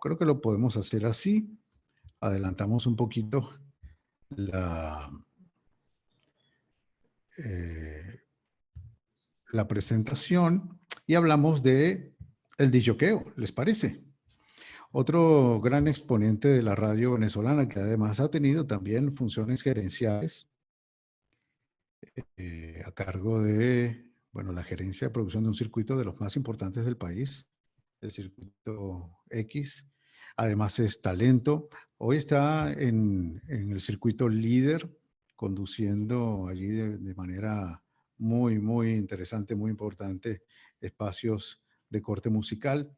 creo que lo podemos hacer así. Adelantamos un poquito la, eh, la presentación y hablamos de el disjoqueo, ¿les parece? Otro gran exponente de la radio venezolana que además ha tenido también funciones gerenciales a cargo de, bueno, la gerencia de producción de un circuito de los más importantes del país, el circuito X. Además es talento. Hoy está en el circuito líder, conduciendo allí de manera muy interesante, muy importante, espacios de corte musical.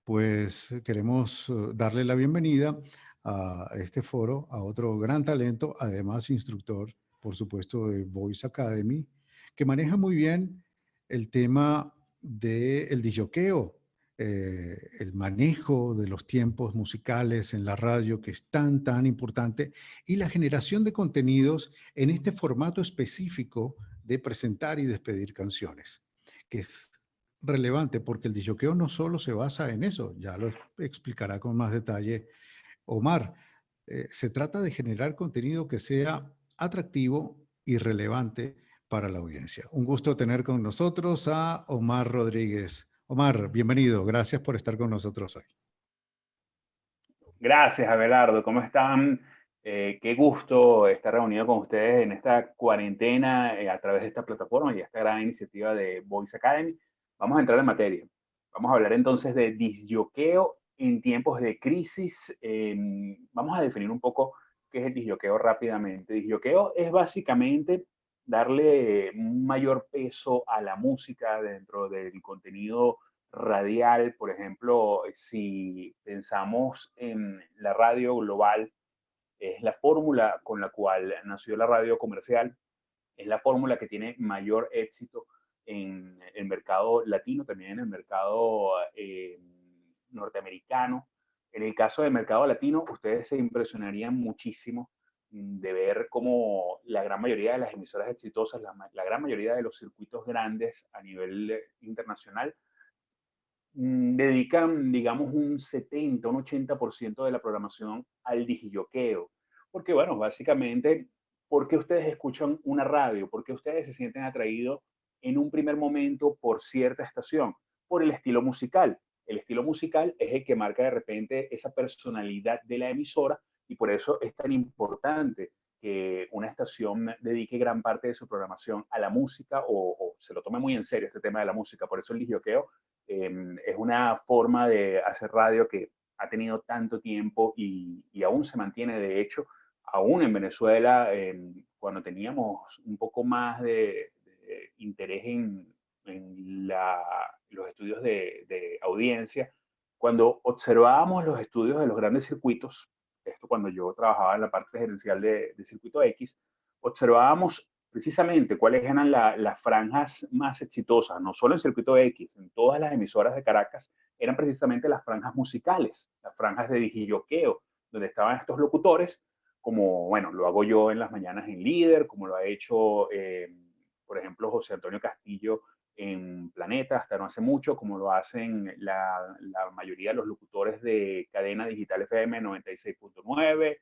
Pues queremos darle la bienvenida a este foro, a otro gran talento, además instructor, por supuesto, de Voice Academy, que maneja muy bien el tema del disjoqueo, el manejo de los tiempos musicales en la radio, que es tan importante, y la generación de contenidos en este formato específico de presentar y despedir canciones, que es relevante porque el disjoqueo no solo se basa en eso, ya lo explicará con más detalle Omar. Se trata de generar contenido que sea atractivo y relevante para la audiencia. Un gusto tener con nosotros a Omar Rodríguez. Omar, bienvenido. Gracias por estar con nosotros hoy. Gracias, Abelardo. ¿Cómo están? Qué gusto estar reunido con ustedes en esta cuarentena a través de esta plataforma y esta gran iniciativa de Voice Academy. Vamos a entrar en materia. Vamos a hablar entonces de disjoqueo en tiempos de crisis. Vamos a definir un poco qué es el disjoqueo rápidamente. Disjoqueo es básicamente darle un mayor peso a la música dentro del contenido radial. Por ejemplo, si pensamos en la radio global, es la fórmula con la cual nació la radio comercial, es la fórmula que tiene mayor éxito en el mercado latino, también en el mercado norteamericano. En el caso del mercado latino, ustedes se impresionarían muchísimo de ver cómo la gran mayoría de las emisoras exitosas, la gran mayoría de los circuitos grandes a nivel internacional, dedican, digamos, un 70, un 80% de la programación al digijoqueo. Porque, bueno, básicamente, ¿por qué ustedes escuchan una radio? ¿Por qué ustedes se sienten atraídos en un primer momento por cierta estación? Por el estilo musical. El estilo musical es el que marca de repente esa personalidad de la emisora y por eso es tan importante que una estación dedique gran parte de su programación a la música o se lo tome muy en serio este tema de la música. Por eso el disjoqueo es una forma de hacer radio que ha tenido tanto tiempo y aún se mantiene. De hecho, aún en Venezuela, cuando teníamos un poco más de interés en los estudios de audiencia, cuando observábamos los estudios de los grandes circuitos, esto cuando yo trabajaba en la parte gerencial de Circuito X, observábamos precisamente cuáles eran las franjas más exitosas, no solo en Circuito X, en todas las emisoras de Caracas, eran precisamente las franjas musicales, las franjas de digijoqueo, donde estaban estos locutores, como, bueno, lo hago yo en las mañanas en Líder, como lo ha hecho, por ejemplo, José Antonio Castillo en Planeta, hasta no hace mucho, como lo hacen la mayoría de los locutores de Cadena Digital FM 96.9,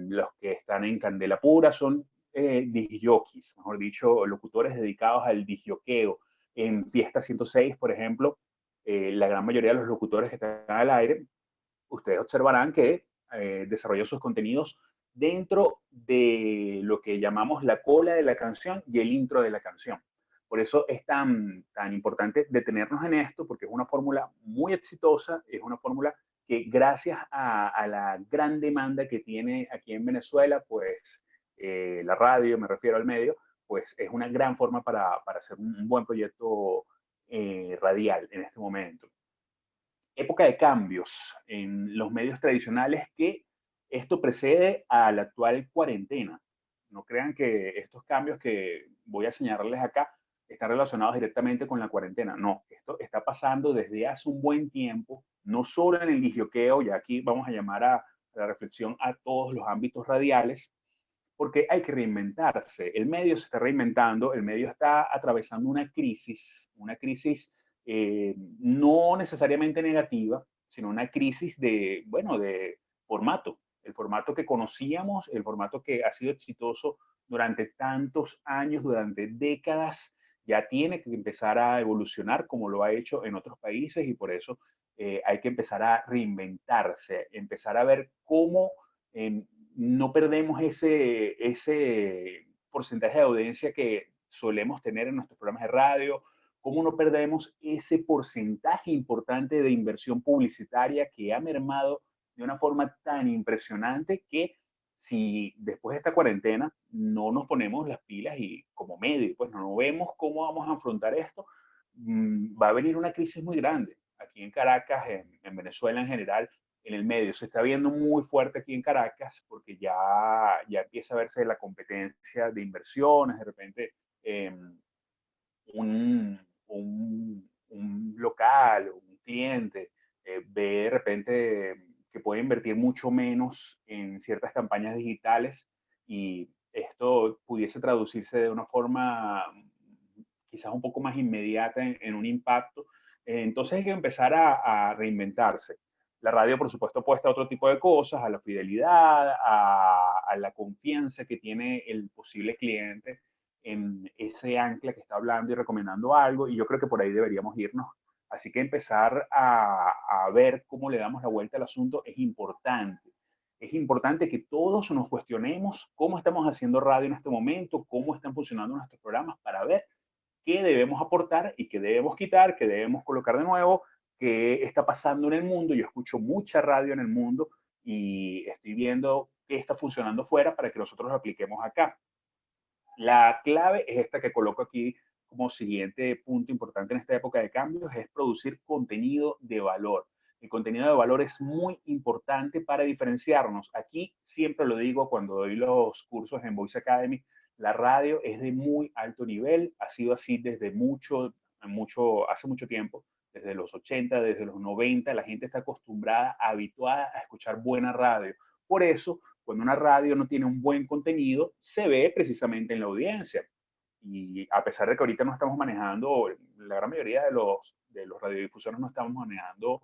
los que están en Candela Pura son disjockeys, mejor dicho, locutores dedicados al disjoqueo. En Fiesta 106, por ejemplo, la gran mayoría de los locutores que están al aire, ustedes observarán que desarrollan sus contenidos dentro de lo que llamamos la cola de la canción y el intro de la canción. Por eso es tan importante detenernos en esto, porque es una fórmula muy exitosa, es una fórmula que gracias a la gran demanda que tiene aquí en Venezuela, pues la radio, me refiero al medio, pues es una gran forma para hacer un buen proyecto radial en este momento. Época de cambios en los medios tradicionales, que esto precede a la actual cuarentena. No crean que estos cambios que voy a señalarles acá están relacionados directamente con la cuarentena. No, esto está pasando desde hace un buen tiempo, no solo en el disjoqueo, y aquí vamos a llamar a la reflexión a todos los ámbitos radiales, porque hay que reinventarse. El medio se está reinventando, el medio está atravesando una crisis no necesariamente negativa, sino una crisis de, bueno, de formato. El formato que conocíamos, el formato que ha sido exitoso durante tantos años, durante décadas, ya tiene que empezar a evolucionar como lo ha hecho en otros países y por eso hay que empezar a reinventarse, empezar a ver cómo eh, no perdemos ese porcentaje de audiencia que solemos tener en nuestros programas de radio, cómo no perdemos ese porcentaje importante de inversión publicitaria que ha mermado de una forma tan impresionante que si después de esta cuarentena no nos ponemos las pilas y como medio, pues no vemos cómo vamos a afrontar esto, va a venir una crisis muy grande. Aquí en Caracas, en Venezuela en general, en el medio se está viendo muy fuerte aquí en Caracas porque ya empieza a verse la competencia de inversiones, de repente eh, un local o un cliente ve de repente que puede invertir mucho menos en ciertas campañas digitales y esto pudiese traducirse de una forma quizás un poco más inmediata en un impacto. Entonces hay que empezar a reinventarse. La radio, por supuesto, apuesta a otro tipo de cosas, a la fidelidad, a la confianza que tiene el posible cliente en ese ancla que está hablando y recomendando algo, y yo creo que por ahí deberíamos irnos. Así que empezar a ver cómo le damos la vuelta al asunto es importante. Es importante que todos nos cuestionemos cómo estamos haciendo radio en este momento, cómo están funcionando nuestros programas para ver qué debemos aportar y qué debemos quitar, qué debemos colocar de nuevo, qué está pasando en el mundo. Yo escucho mucha radio en el mundo y estoy viendo qué está funcionando fuera para que nosotros lo apliquemos acá. La clave es esta que coloco aquí como siguiente punto importante en esta época de cambios, es producir contenido de valor. El contenido de valor es muy importante para diferenciarnos. Aquí siempre lo digo cuando doy los cursos en Voice Academy, la radio es de muy alto nivel, ha sido así desde hace mucho tiempo, desde los 80, desde los 90, la gente está acostumbrada, habituada a escuchar buena radio. Por eso, cuando una radio no tiene un buen contenido, se ve precisamente en la audiencia. Y a pesar de que ahorita no estamos manejando, la gran mayoría de los radiodifusores no estamos manejando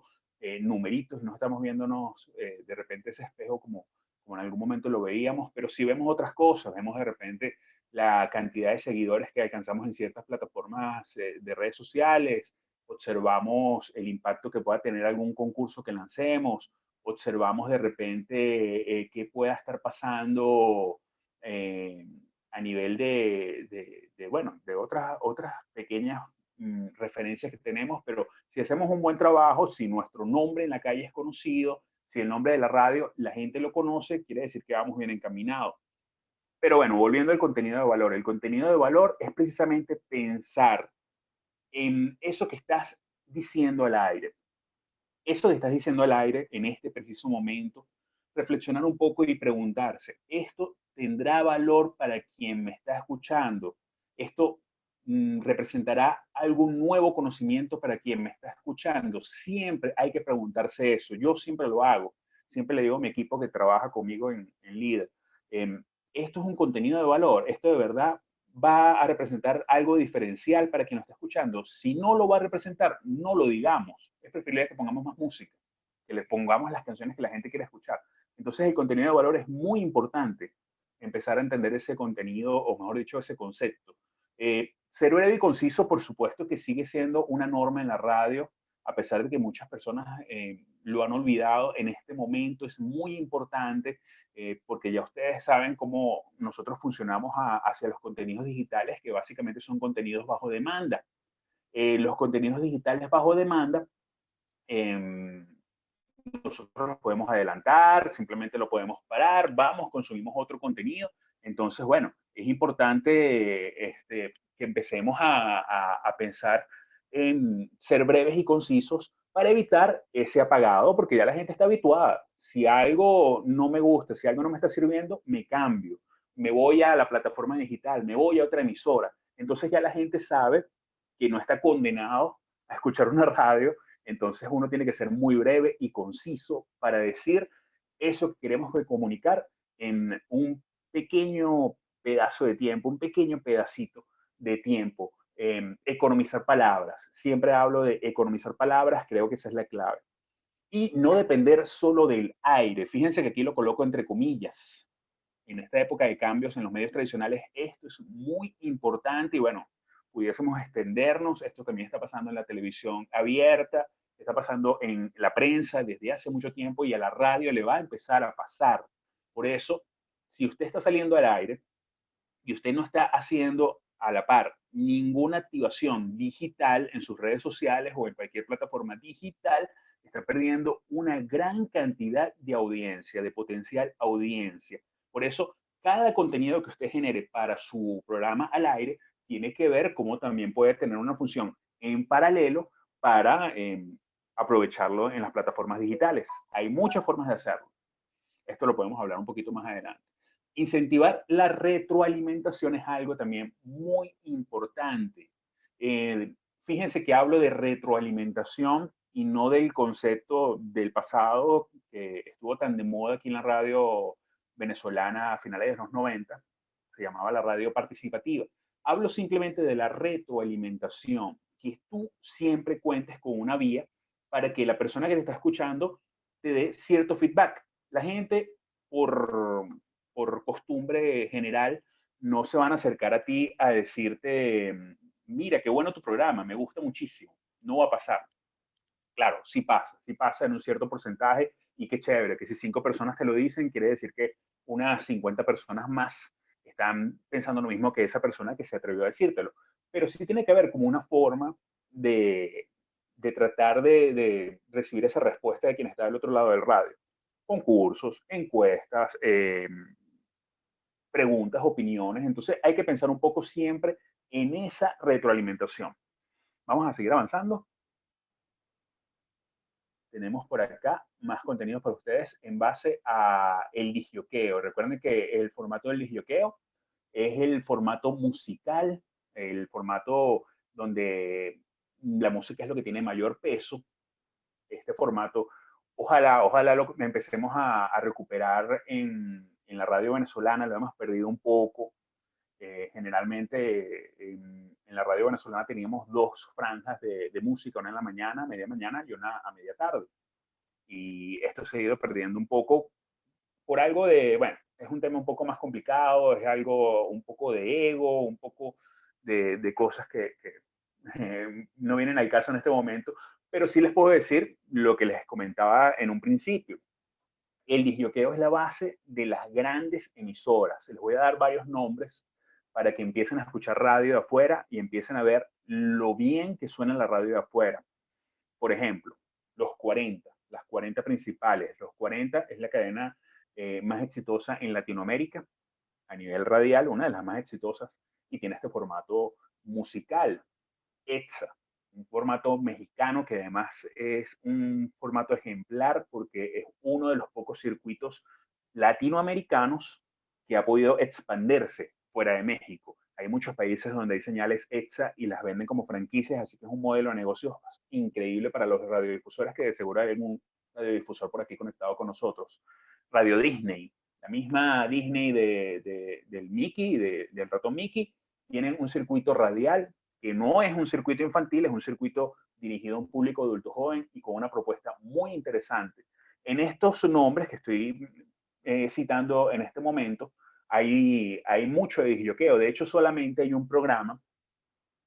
numeritos, no estamos viéndonos de repente ese espejo como en algún momento lo veíamos, pero sí vemos otras cosas, vemos de repente la cantidad de seguidores que alcanzamos en ciertas plataformas de redes sociales, observamos el impacto que pueda tener algún concurso que lancemos, observamos de repente qué pueda estar pasando eh, a nivel bueno, de otras pequeñas referencias que tenemos, pero si hacemos un buen trabajo, si nuestro nombre en la calle es conocido, si el nombre de la radio la gente lo conoce, quiere decir que vamos bien encaminados. Pero bueno, volviendo al contenido de valor, el contenido de valor es precisamente pensar en eso que estás diciendo al aire. Eso que estás diciendo al aire en este preciso momento, reflexionar un poco y preguntarse, ¿esto tendrá valor para quien me está escuchando? ¿Esto representará algún nuevo conocimiento para quien me está escuchando? Siempre hay que preguntarse eso. Yo siempre lo hago. Siempre le digo a mi equipo que trabaja conmigo en Líder, esto es un contenido de valor, esto de verdad va a representar algo diferencial para quien lo está escuchando. Si no lo va a representar, no lo digamos. Es preferible que pongamos más música, que le pongamos las canciones que la gente quiere escuchar. Entonces el contenido de valor es muy importante, empezar a entender ese contenido, o mejor dicho, ese concepto. Ser breve y conciso, por supuesto que sigue siendo una norma en la radio, a pesar de que muchas personas lo han olvidado, en este momento es muy importante porque ya ustedes saben cómo nosotros funcionamos hacia los contenidos digitales, que básicamente son contenidos bajo demanda. Los contenidos digitales bajo demanda, eh, nosotros los podemos adelantar, simplemente lo podemos parar, vamos, consumimos otro contenido. Entonces, bueno, es importante que empecemos a pensar en ser breves y concisos para evitar ese apagado, porque ya la gente está habituada. Si algo no me gusta, si algo no me está sirviendo, me cambio, me voy a la plataforma digital, me voy a otra emisora. Entonces ya la gente sabe que no está condenado a escuchar una radio. Entonces uno tiene que ser muy breve y conciso para decir eso que queremos comunicar en un pequeño pedazo de tiempo, un pequeño pedacito de tiempo. Economizar palabras. Siempre hablo de economizar palabras, creo que esa es la clave. y no depender solo del aire. Fíjense que aquí lo coloco entre comillas. En esta época de cambios en los medios tradicionales, esto es muy importante y bueno, pudiésemos extendernos. Esto también está pasando en la televisión abierta, está pasando en la prensa desde hace mucho tiempo y a la radio le va a empezar a pasar. Por eso, si usted está saliendo al aire y usted no está haciendo a la par ninguna activación digital en sus redes sociales o en cualquier plataforma digital, está perdiendo una gran cantidad de audiencia, de potencial audiencia. Por eso, cada contenido que usted genere para su programa al aire tiene que ver cómo también puede tener una función en paralelo para aprovecharlo en las plataformas digitales. Hay muchas formas de hacerlo. Esto lo podemos hablar un poquito más adelante. Incentivar la retroalimentación es algo también muy importante. Eh, Fíjense que hablo de retroalimentación y no del concepto del pasado que estuvo tan de moda aquí en la radio venezolana a finales de los 90. Se llamaba la radio participativa. Hablo simplemente de la retroalimentación, que tú siempre cuentes con una vía para que la persona que te está escuchando te dé cierto feedback. La gente, por, por costumbre general, no se van a acercar a ti a decirte, mira, qué bueno tu programa, me gusta muchísimo. No va a pasar. Claro, sí pasa en un cierto porcentaje y qué chévere, que si 5 personas te lo dicen, quiere decir que unas 50 personas más están pensando lo mismo que esa persona que se atrevió a decírtelo. Pero sí tiene que haber como una forma de tratar de recibir esa respuesta de quien está del otro lado del radio. Concursos, encuestas, preguntas, opiniones. Entonces hay que pensar un poco siempre en esa retroalimentación. Vamos a seguir avanzando. Tenemos por acá más contenidos para ustedes en base a el disjoqueo. Recuerden que el formato del disjoqueo es el formato musical, el formato donde la música es lo que tiene mayor peso. Este formato, ojalá lo empecemos a recuperar en la radio venezolana, lo hemos perdido un poco. Generalmente en la radio venezolana teníamos dos franjas de música, una en la mañana, media mañana y una a media tarde. Y esto se ha ido perdiendo un poco por algo de, bueno, es un tema un poco más complicado, es algo un poco de ego, un poco de cosas que no vienen al caso en este momento, pero sí les puedo decir lo que les comentaba en un principio. El disjoqueo es la base de las grandes emisoras. Les voy a dar varios nombres para que empiecen a escuchar radio de afuera y empiecen a ver lo bien que suena la radio de afuera. Por ejemplo, los 40, las 40 principales. Los 40 es la cadena más exitosa en Latinoamérica a nivel radial, una de las más exitosas, y tiene este formato musical, EXA, un formato mexicano que además es un formato ejemplar porque es uno de los pocos circuitos latinoamericanos que ha podido expandirse fuera de México. Hay muchos países donde hay señales EXA y las venden como franquicias, así que es un modelo de negocios increíble para los radiodifusores, que de seguro hay un radiodifusor por aquí conectado con nosotros. Radio Disney, la misma Disney del Mickey, del ratón Mickey, tienen un circuito radial que no es un circuito infantil, es un circuito dirigido a un público adulto joven y con una propuesta muy interesante. En estos nombres que estoy citando en este momento, hay mucho de disjoqueo. De hecho, solamente hay un programa,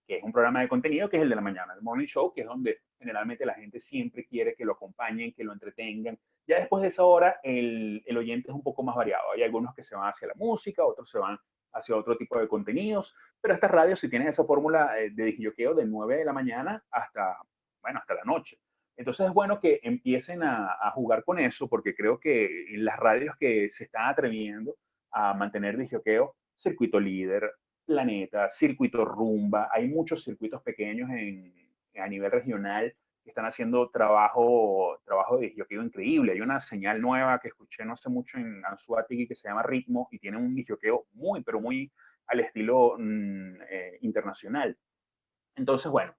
que es un programa de contenido, que es el de la mañana, el Morning Show, que es donde generalmente la gente siempre quiere que lo acompañen, que lo entretengan. Ya después de esa hora, el oyente es un poco más variado. Hay algunos que se van hacia la música, otros se van hacia otro tipo de contenidos, pero estas radios sí tienen esa fórmula de disjoqueo de 9 de la mañana hasta, bueno, hasta la noche. Entonces es bueno que empiecen a jugar con eso, porque creo que en las radios que se están atreviendo a mantener disjoqueo, Circuito Líder, Planeta, Circuito Rumba, hay muchos circuitos pequeños a nivel regional que están haciendo trabajo de disjoqueo increíble. Hay una señal nueva que escuché no hace mucho en Anzoátegui que se llama Ritmo y tiene un disjoqueo muy, pero muy al estilo internacional. Entonces, bueno,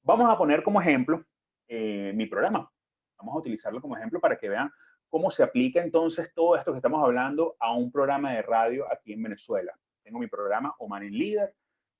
vamos a poner como ejemplo mi programa. Vamos a utilizarlo como ejemplo para que vean cómo se aplica entonces todo esto que estamos hablando a un programa de radio aquí en Venezuela. Tengo mi programa Oman en Líder,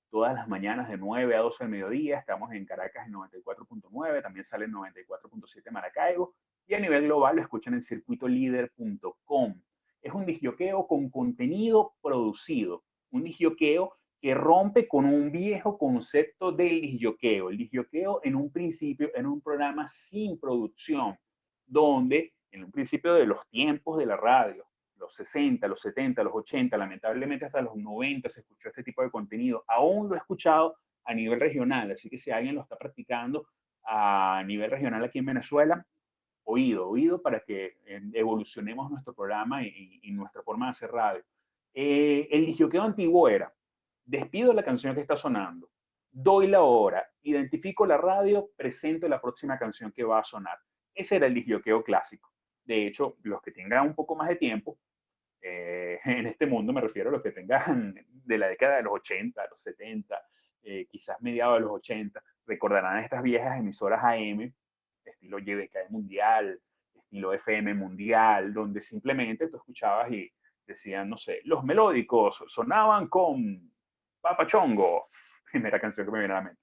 todas las mañanas de 9 a 12 del mediodía. Estamos en Caracas en 94.9, también sale en 94.7 Maracaibo y a nivel global lo escuchan en circuitolider.com. Es un disjoqueo con contenido producido, un disjoqueo que rompe con un viejo concepto del disjoqueo. El disjoqueo en un principio era un programa sin producción, donde en un principio de los tiempos de la radio, los 60, los 70, los 80, lamentablemente hasta los 90 se escuchó este tipo de contenido. Aún lo he escuchado a nivel regional, así que si alguien lo está practicando a nivel regional aquí en Venezuela, oído para que evolucionemos nuestro programa y nuestra forma de hacer radio. El disjoqueo antiguo era, despido la canción que está sonando, doy la hora, identifico la radio, presento la próxima canción que va a sonar. Ese era el disjoqueo clásico. De hecho, los que tengan un poco más de tiempo, en este mundo me refiero a los que tengan de la década de los 80, los 70, quizás mediados de los 80, recordarán estas viejas emisoras AM, estilo YBK Mundial, estilo FM Mundial, donde simplemente tú escuchabas y decían, no sé, los melódicos sonaban con Papa Chongo, primera canción que me viene a la mente.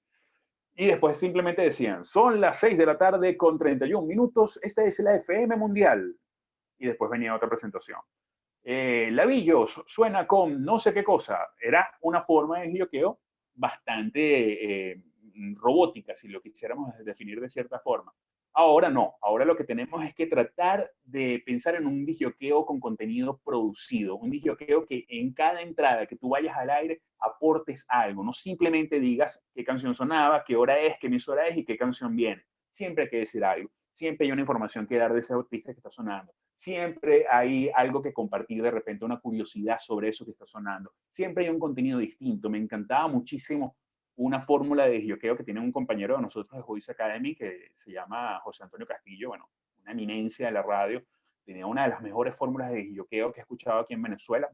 Y después simplemente decían, son las 6 de la tarde con 31 minutos, esta es la FM Mundial. Y después venía otra presentación. Lavillos suena con no sé qué cosa. Era una forma de bloqueo bastante robótica, si lo quisiéramos definir de cierta forma. Ahora no, ahora lo que tenemos es que tratar de pensar en un disjoqueo con contenido producido, un disjoqueo que en cada entrada que tú vayas al aire aportes algo, no simplemente digas qué canción sonaba, qué hora es, qué emisora es y qué canción viene. Siempre hay que decir algo, siempre hay una información que dar de ese artista que está sonando, siempre hay algo que compartir, de repente una curiosidad sobre eso que está sonando, siempre hay un contenido distinto. Me encantaba muchísimo una fórmula de disjoqueo que tiene un compañero de nosotros de Voice Academy que se llama José Antonio Castillo, bueno, una eminencia de la radio, tenía una de las mejores fórmulas de disjoqueo que he escuchado aquí en Venezuela,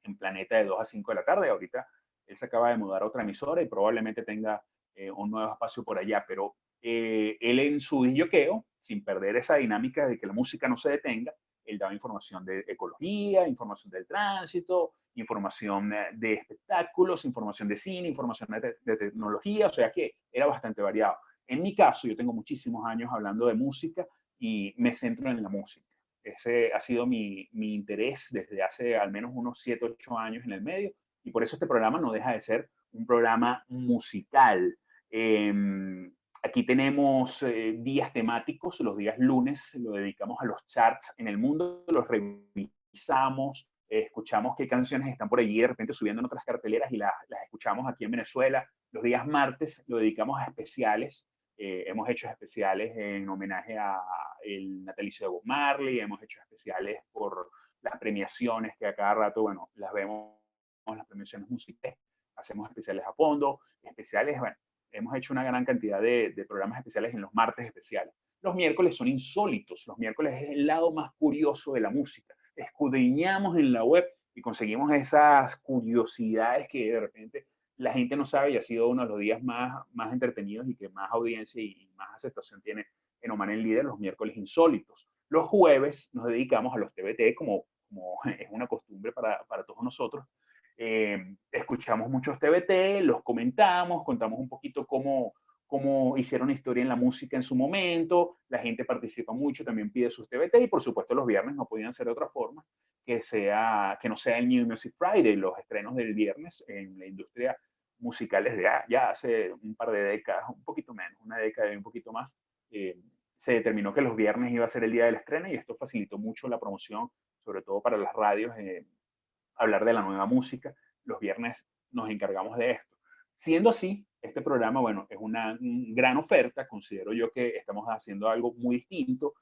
en Planeta de 2 a 5 de la tarde. Ahorita él se acaba de mudar a otra emisora y probablemente tenga un nuevo espacio por allá, pero él en su disjoqueo, sin perder esa dinámica de que la música no se detenga, él daba información de ecología, información del tránsito, información de espectáculos, información de cine, información de tecnología, o sea que era bastante variado. En mi caso, yo tengo muchísimos años hablando de música y me centro en la música. Ese ha sido mi interés desde hace al menos unos 7, 8 años en el medio, y por eso este programa no deja de ser un programa musical. Eh, Aquí tenemos días temáticos, los días lunes lo dedicamos a los charts en el mundo, los revisamos, escuchamos qué canciones están por allí de repente subiendo en otras carteleras y las escuchamos aquí en Venezuela. Los días martes lo dedicamos a especiales. Hemos hecho especiales en homenaje a el natalicio de Bob Marley, hemos hecho especiales por las premiaciones que a cada rato, bueno, las vemos, las premiaciones musicales, hacemos especiales a fondo, especiales, bueno, hemos hecho una gran cantidad de programas especiales en los martes especiales. Los miércoles son insólitos, los miércoles es el lado más curioso de la música. Escudriñamos en la web y conseguimos esas curiosidades que de repente la gente no sabe, y ha sido uno de los días más entretenidos y que más audiencia y más aceptación tiene en Oman el Líder, los miércoles insólitos. Los jueves nos dedicamos a los TBT, como es una costumbre para todos nosotros. Escuchamos muchos TBT, los comentamos, contamos un poquito cómo hicieron historia en la música en su momento, la gente participa mucho, también pide sus TBT, y por supuesto los viernes no podían ser de otra forma que no sea el New Music Friday, los estrenos del viernes en la industria musical desde ya hace un par de décadas, un poquito menos, una década y un poquito más. Se determinó que los viernes iba a ser el día del estreno y esto facilitó mucho la promoción, sobre todo para las radios, hablar de la nueva música. Los viernes nos encargamos de esto. Siendo así, este programa, bueno, es una gran oferta. Considero yo que estamos haciendo algo muy distinto.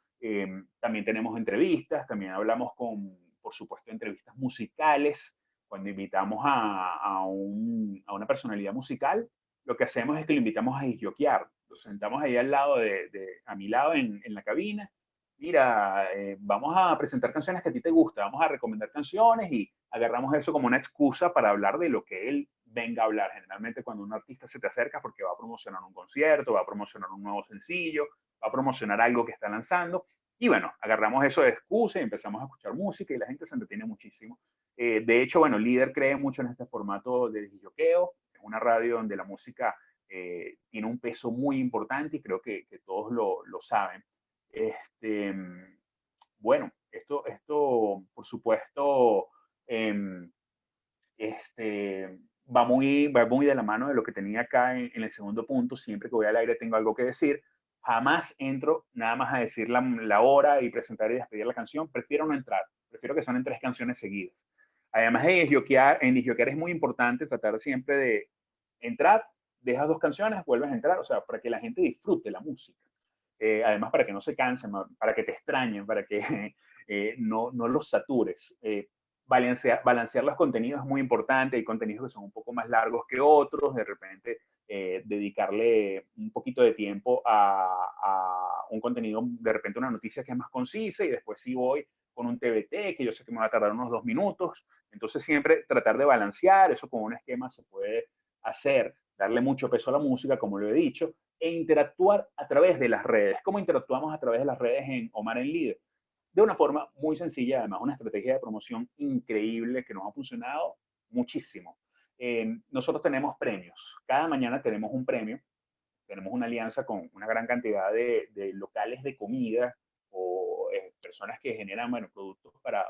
También tenemos entrevistas, también hablamos por supuesto, entrevistas musicales. Cuando invitamos a una personalidad musical, lo que hacemos es que lo invitamos a disjoquear. Lo sentamos ahí al lado a mi lado en la cabina. Mira, vamos a presentar canciones que a ti te gustan, vamos a recomendar canciones y agarramos eso como una excusa para hablar de lo que él venga a hablar. Generalmente cuando un artista se te acerca porque va a promocionar un concierto, va a promocionar un nuevo sencillo, va a promocionar algo que está lanzando. Y bueno, agarramos eso de excusa y empezamos a escuchar música y la gente se entretiene muchísimo. De hecho, bueno, Líder cree mucho en este formato de disjoqueo. Es una radio donde la música tiene un peso muy importante y creo que todos lo saben. Este, bueno, esto por supuesto, em, este, va muy de la mano de lo que tenía acá en el segundo punto. Siempre que voy al aire tengo algo que decir. Jamás entro nada más a decir la hora y presentar y despedir la canción. Prefiero no entrar. Prefiero que suenen tres canciones seguidas. Además de disjoquear, en disjoquear es muy importante tratar siempre de entrar, dejas dos canciones, vuelves a entrar, o sea, para que la gente disfrute la música. Además, para que no se cansen, para que te extrañen, para que no los satures. Balancear los contenidos es muy importante. Hay contenidos que son un poco más largos que otros. De repente, dedicarle un poquito de tiempo a un contenido, de repente una noticia que es más concisa, y después sí voy con un TBT, que yo sé que me va a tardar unos 2 minutos. Entonces, siempre tratar de balancear. Eso con un esquema se puede hacer. Darle mucho peso a la música, como lo he dicho, e interactuar a través de las redes. ¿Cómo interactuamos a través de las redes en Omar en Líder? De una forma muy sencilla, además una estrategia de promoción increíble que nos ha funcionado muchísimo. Nosotros tenemos premios. Cada mañana tenemos un premio. Tenemos una alianza con una gran cantidad de locales de comida o personas que generan, bueno, productos para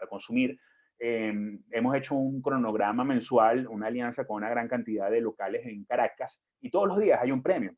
consumir. Hemos hecho un cronograma mensual, una alianza con una gran cantidad de locales en Caracas, y todos los días hay un premio.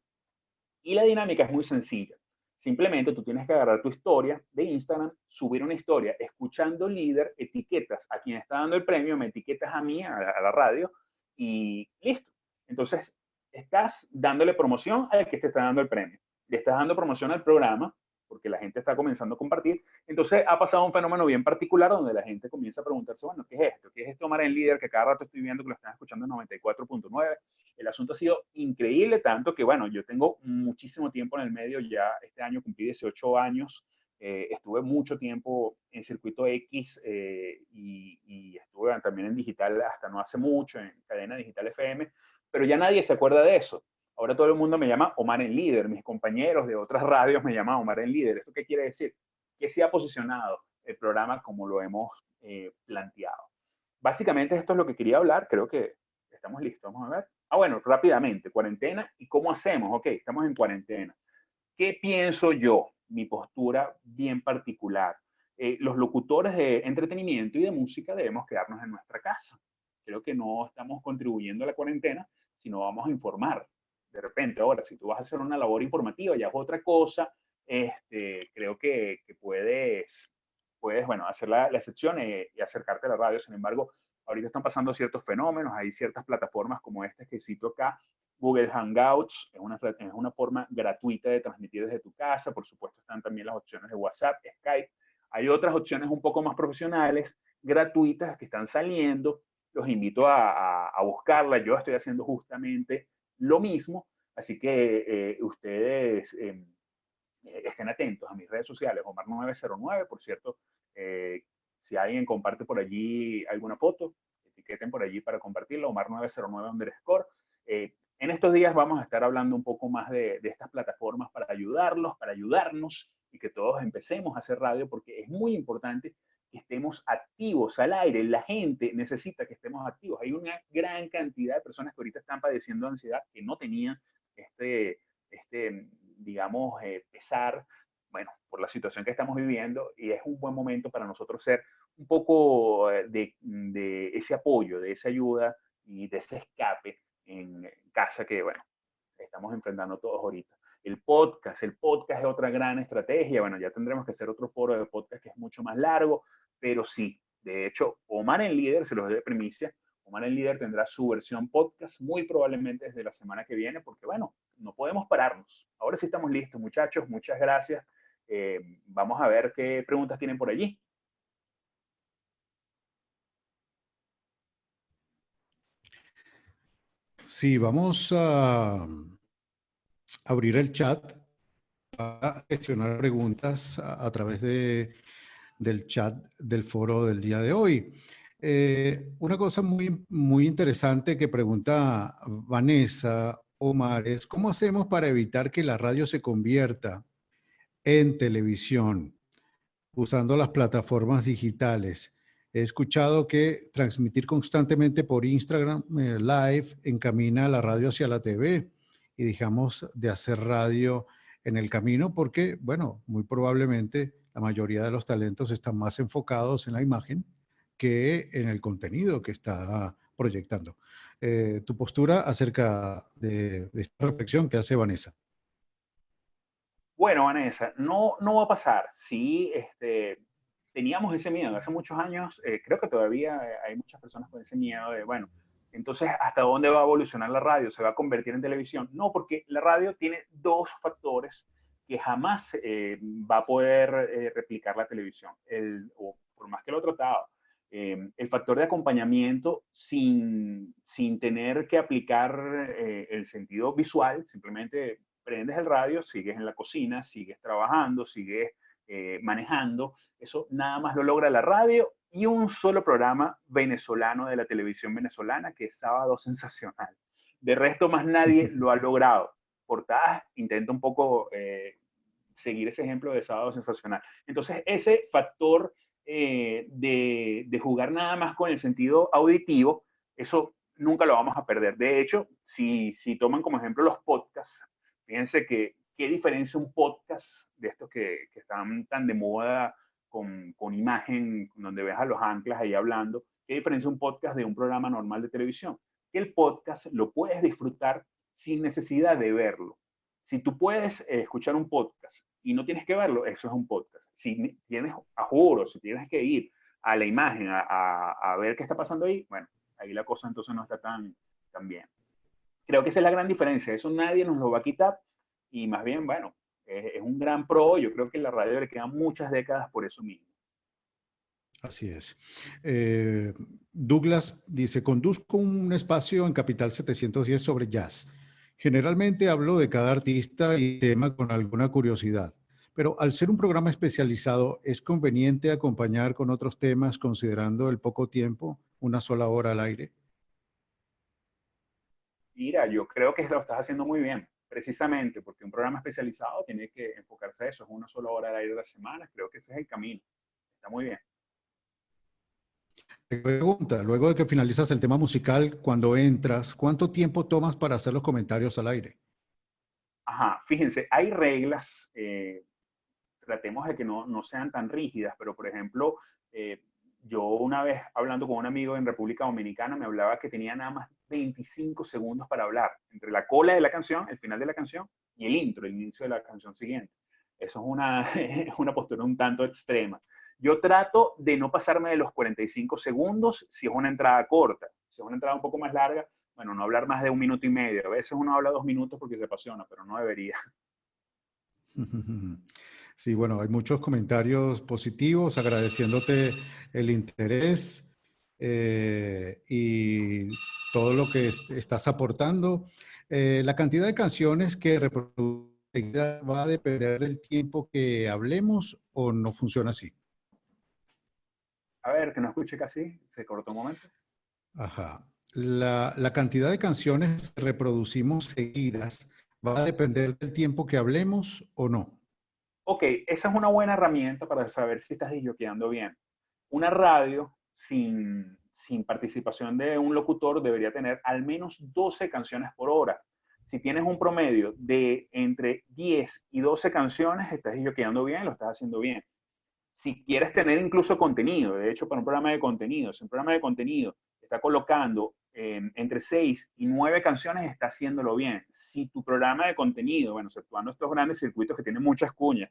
Y la dinámica es muy sencilla. Simplemente tú tienes que agarrar tu historia de Instagram, subir una historia escuchando Líder, etiquetas a quien está dando el premio, me etiquetas a mí, a la radio, y listo. Entonces, estás dándole promoción al que te está dando el premio. Le estás dando promoción al programa, porque la gente está comenzando a compartir. Entonces, ha pasado un fenómeno bien particular donde la gente comienza a preguntarse, bueno, ¿qué es esto? ¿Qué es esto, Omar en Líder? Que cada rato estoy viendo que lo están escuchando en 94.9. El asunto ha sido increíble, tanto que, bueno, yo tengo muchísimo tiempo en el medio. Ya este año cumplí 18 años. Estuve mucho tiempo en Circuito X, y estuve también en digital hasta no hace mucho, en Cadena Digital FM, pero ya nadie se acuerda de eso. Ahora todo el mundo me llama Omar en Líder. Mis compañeros de otras radios me llaman Omar en Líder. ¿Esto qué quiere decir? Que se ha posicionado el programa como lo hemos planteado. Básicamente esto es lo que quería hablar. Creo que estamos listos. Vamos a ver. Bueno, rápidamente, cuarentena y cómo hacemos. Ok, estamos en cuarentena. ¿Qué pienso yo? Mi postura bien particular. Los locutores de entretenimiento y de música debemos quedarnos en nuestra casa. Creo que no estamos contribuyendo a la cuarentena, sino vamos a informar. De repente, ahora, si tú vas a hacer una labor informativa, ya es otra cosa. Creo que puedes, bueno, hacer la excepción y acercarte a la radio. Sin embargo, ahorita están pasando ciertos fenómenos. Hay ciertas plataformas como estas que cito acá. Google Hangouts es una forma gratuita de transmitir desde tu casa. Por supuesto, están también las opciones de WhatsApp, Skype. Hay otras opciones un poco más profesionales, gratuitas, que están saliendo. Los invito a buscarlas. Yo estoy haciendo justamente lo mismo. Así que ustedes estén atentos a mis redes sociales, Omar 909, por cierto. Si alguien comparte por allí alguna foto, etiqueten por allí para compartirla, Omar 909 underscore. En estos días vamos a estar hablando un poco más de estas plataformas para ayudarlos, para ayudarnos, y que todos empecemos a hacer radio, porque es muy importante que estemos activos al aire. La gente necesita que estemos activos. Hay una gran cantidad de personas que ahorita están padeciendo ansiedad, que no tenían digamos, pesar, bueno, por la situación que estamos viviendo, y es un buen momento para nosotros ser un poco de ese apoyo, de esa ayuda y de ese escape en casa que, bueno, estamos enfrentando todos ahorita. El podcast es otra gran estrategia. Bueno, ya tendremos que hacer otro foro de podcast que es mucho más largo, pero sí, de hecho, Omar en Líder, se los doy de primicia, Omar en Líder tendrá su versión podcast muy probablemente desde la semana que viene, porque bueno, no podemos pararnos. Ahora sí estamos listos, muchachos, muchas gracias. Vamos a ver qué preguntas tienen por allí. Sí, vamos a abrir el chat para gestionar preguntas a través del chat del foro del día de hoy. Una cosa muy interesante que pregunta Vanessa Omar es, ¿cómo hacemos para evitar que la radio se convierta en televisión usando las plataformas digitales? He escuchado que transmitir constantemente por Instagram Live encamina a la radio hacia la TV, y dejamos de hacer radio en el camino porque, bueno, muy probablemente la mayoría de los talentos están más enfocados en la imagen que en el contenido que está proyectando. Tu postura acerca de esta reflexión que hace Vanessa. Bueno, Vanessa, no va a pasar. Sí, teníamos ese miedo hace muchos años. Creo que todavía hay muchas personas con ese miedo de, bueno, entonces, ¿hasta dónde va a evolucionar la radio? ¿Se va a convertir en televisión? No, porque la radio tiene dos factores que jamás va a poder replicar la televisión, o por más que lo trataba. El factor de acompañamiento sin tener que aplicar el sentido visual, simplemente prendes el radio, sigues en la cocina, sigues trabajando, sigues manejando. Eso nada más lo logra la radio y un solo programa venezolano de la televisión venezolana, que es Sábado Sensacional. De resto, más nadie lo ha logrado. Portadas intenta un poco seguir ese ejemplo de Sábado Sensacional. Entonces, ese factor de jugar nada más con el sentido auditivo, eso nunca lo vamos a perder. De hecho, si toman como ejemplo los podcasts, fíjense que qué diferencia un podcast de estos que están tan de moda con imagen, donde ves a los anclas ahí hablando, qué diferencia un podcast de un programa normal de televisión. Que el podcast lo puedes disfrutar sin necesidad de verlo. Si tú puedes escuchar un podcast y no tienes que verlo, eso es un podcast. Si tienes, a juro, si tienes que ir a la imagen a ver qué está pasando ahí, bueno, ahí la cosa entonces no está tan bien. Creo que esa es la gran diferencia. Eso nadie nos lo va a quitar y más bien, bueno, es un gran pro. Yo creo que la radio le quedan muchas décadas por eso mismo. Así es. Douglas dice, conduzco un espacio en Capital 710 sobre jazz. Generalmente hablo de cada artista y tema con alguna curiosidad, pero al ser un programa especializado, ¿es conveniente acompañar con otros temas considerando el poco tiempo, una sola hora al aire? Mira, yo creo que lo estás haciendo muy bien, precisamente porque un programa especializado tiene que enfocarse a eso, es una sola hora al aire de la semana, creo que ese es el camino. Está muy bien. Te pregunta, luego de que finalizas el tema musical, cuando entras, ¿cuánto tiempo tomas para hacer los comentarios al aire? Ajá, fíjense, hay reglas, tratemos de que no sean tan rígidas, pero por ejemplo, yo una vez hablando con un amigo en República Dominicana me hablaba que tenía nada más 25 segundos para hablar entre la cola de la canción, el final de la canción, y el intro, el inicio de la canción siguiente. Eso es una postura un tanto extrema. Yo trato de no pasarme de los 45 segundos si es una entrada corta. Si es una entrada un poco más larga, bueno, no hablar más de 1 minuto y medio. A veces uno habla 2 minutos porque se apasiona, pero no debería. Sí, bueno, hay muchos comentarios positivos agradeciéndote el interés y todo lo que estás aportando. La cantidad de canciones que reproducir va a depender del tiempo que hablemos o no funciona así. A ver, que no escuché casi, se cortó un momento. Ajá. La cantidad de canciones que reproducimos seguidas va a depender del tiempo que hablemos o no. Ok, esa es una buena herramienta para saber si estás disjoqueando bien. Una radio sin participación de un locutor debería tener al menos 12 canciones por hora. Si tienes un promedio de entre 10 y 12 canciones, estás disjoqueando bien, lo estás haciendo bien. Si quieres tener incluso contenido, de hecho, para un programa de contenido, si un programa de contenido está colocando entre 6 y 9 canciones, está haciéndolo bien. Si tu programa de contenido, bueno, exceptuando estos grandes circuitos que tienen muchas cuñas,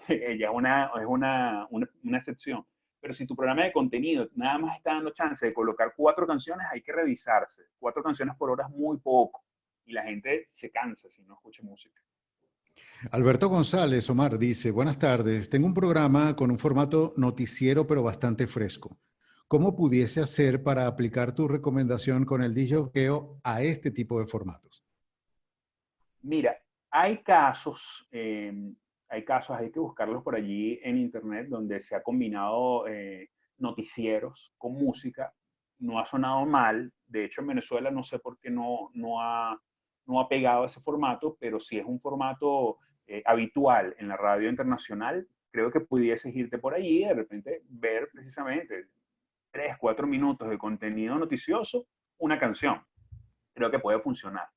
ya es una excepción. Pero si tu programa de contenido nada más está dando chance de colocar 4 canciones, hay que revisarse. 4 canciones por hora es muy poco. Y la gente se cansa si no escucha música. Alberto González, Omar, dice, buenas tardes, tengo un programa con un formato noticiero pero bastante fresco. ¿Cómo pudiese hacer para aplicar tu recomendación con el disjoqueo a este tipo de formatos? Mira, hay casos, hay que buscarlos por allí en internet donde se ha combinado noticieros con música. No ha sonado mal. De hecho, en Venezuela no sé por qué no ha pegado ese formato, pero si es un formato habitual en la radio internacional, creo que pudieses irte por allí y de repente ver precisamente 3, 4 minutos de contenido noticioso, una canción. Creo que puede funcionar.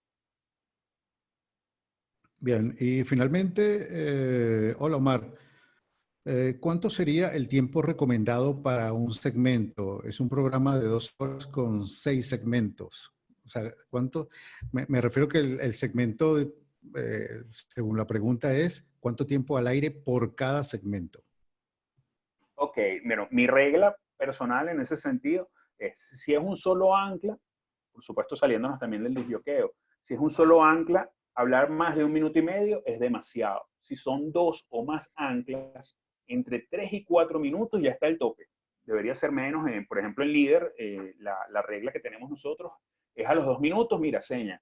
Bien, y finalmente, hola Omar, ¿cuánto sería el tiempo recomendado para un segmento? Es un programa de 2 horas con 6 segmentos. O sea, ¿cuánto? Me refiero que el segmento, según la pregunta, es ¿cuánto tiempo al aire por cada segmento? Ok, bueno, mi regla personal en ese sentido es, si es un solo ancla, por supuesto saliéndonos también del disjoqueo, si es un solo ancla, hablar más de 1 minuto y medio es demasiado. Si son dos o más anclas, entre 3 y 4 minutos ya está el tope. Debería ser menos, por ejemplo, en líder, la regla que tenemos nosotros es a los 2 minutos, mira, seña,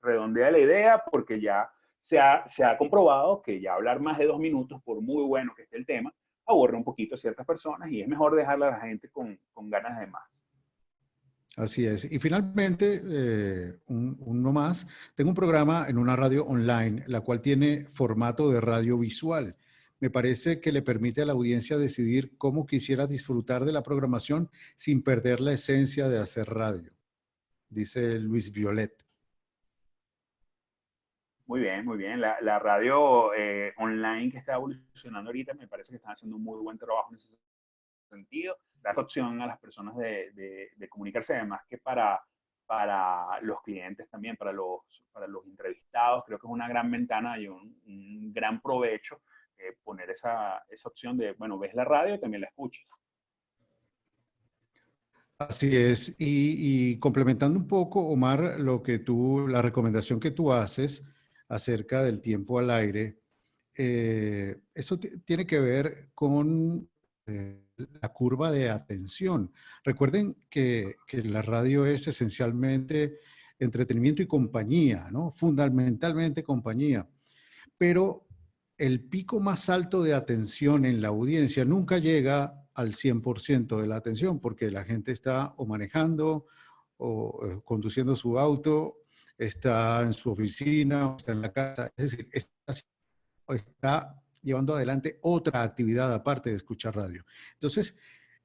redondea la idea porque ya se ha comprobado que ya hablar más de 2 minutos, por muy bueno que esté el tema, aburre un poquito a ciertas personas y es mejor dejarla a la gente con ganas de más. Así es. Y finalmente, uno más, tengo un programa en una radio online, la cual tiene formato de radio visual. Me parece que le permite a la audiencia decidir cómo quisiera disfrutar de la programación sin perder la esencia de hacer radio, dice Luis Violet. Muy bien, muy bien. La radio online que está evolucionando ahorita me parece que están haciendo un muy buen trabajo en ese sentido. Da esa opción a las personas de comunicarse, además que para los clientes también, para los entrevistados, creo que es una gran ventana y un gran provecho poner esa opción de, bueno, ves la radio y también la escuchas. Así es. Y complementando un poco, Omar, la recomendación que tú haces acerca del tiempo al aire, eso tiene que ver con la curva de atención. Recuerden que la radio es esencialmente entretenimiento y compañía, ¿no? Fundamentalmente compañía. Pero el pico más alto de atención en la audiencia nunca llega al 100% de la atención porque la gente está o manejando o conduciendo su auto, está en su oficina o está en la casa. Es decir, está llevando adelante otra actividad aparte de escuchar radio. Entonces,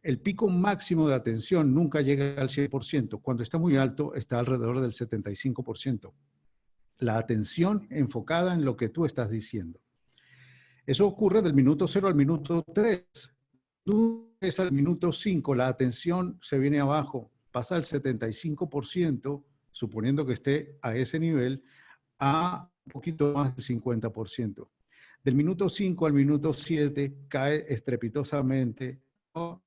el pico máximo de atención nunca llega al 100%. Cuando está muy alto, está alrededor del 75%. La atención enfocada en lo que tú estás diciendo. Eso ocurre del minuto 0 al minuto 3. Tú es al minuto 5, la atención se viene abajo, pasa al 75%, suponiendo que esté a ese nivel, a un poquito más del 50%. Del minuto 5 al minuto 7 cae estrepitosamente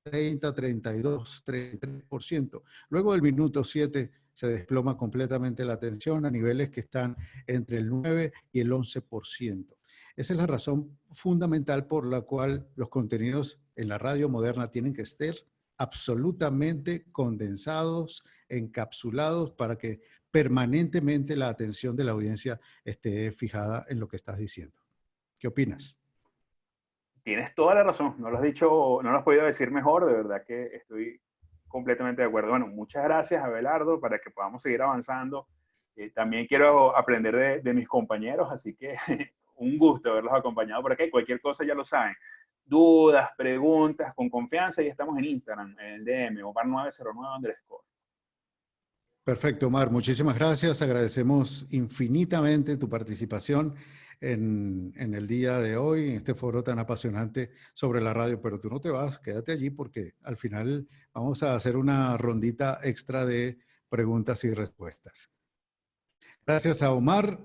30, 32, 33%. Luego del minuto 7 se desploma completamente la atención a niveles que están entre el 9 y el 11%. Esa es la razón fundamental por la cual los contenidos en la radio moderna tienen que estar absolutamente condensados, encapsulados, para que permanentemente la atención de la audiencia esté fijada en lo que estás diciendo. ¿Qué opinas? Tienes toda la razón, no lo has dicho, no lo has podido decir mejor, de verdad que estoy completamente de acuerdo. Bueno, muchas gracias, Abelardo, para que podamos seguir avanzando. También quiero aprender de mis compañeros, así que un gusto haberlos acompañado por aquí. Cualquier cosa ya lo saben. Dudas, preguntas, con confianza, y estamos en Instagram, en el DM, Omar909_. Perfecto, Omar. Muchísimas gracias. Agradecemos infinitamente tu participación en el día de hoy, en este foro tan apasionante sobre la radio. Pero tú no te vas, quédate allí porque al final vamos a hacer una rondita extra de preguntas y respuestas. Gracias a Omar.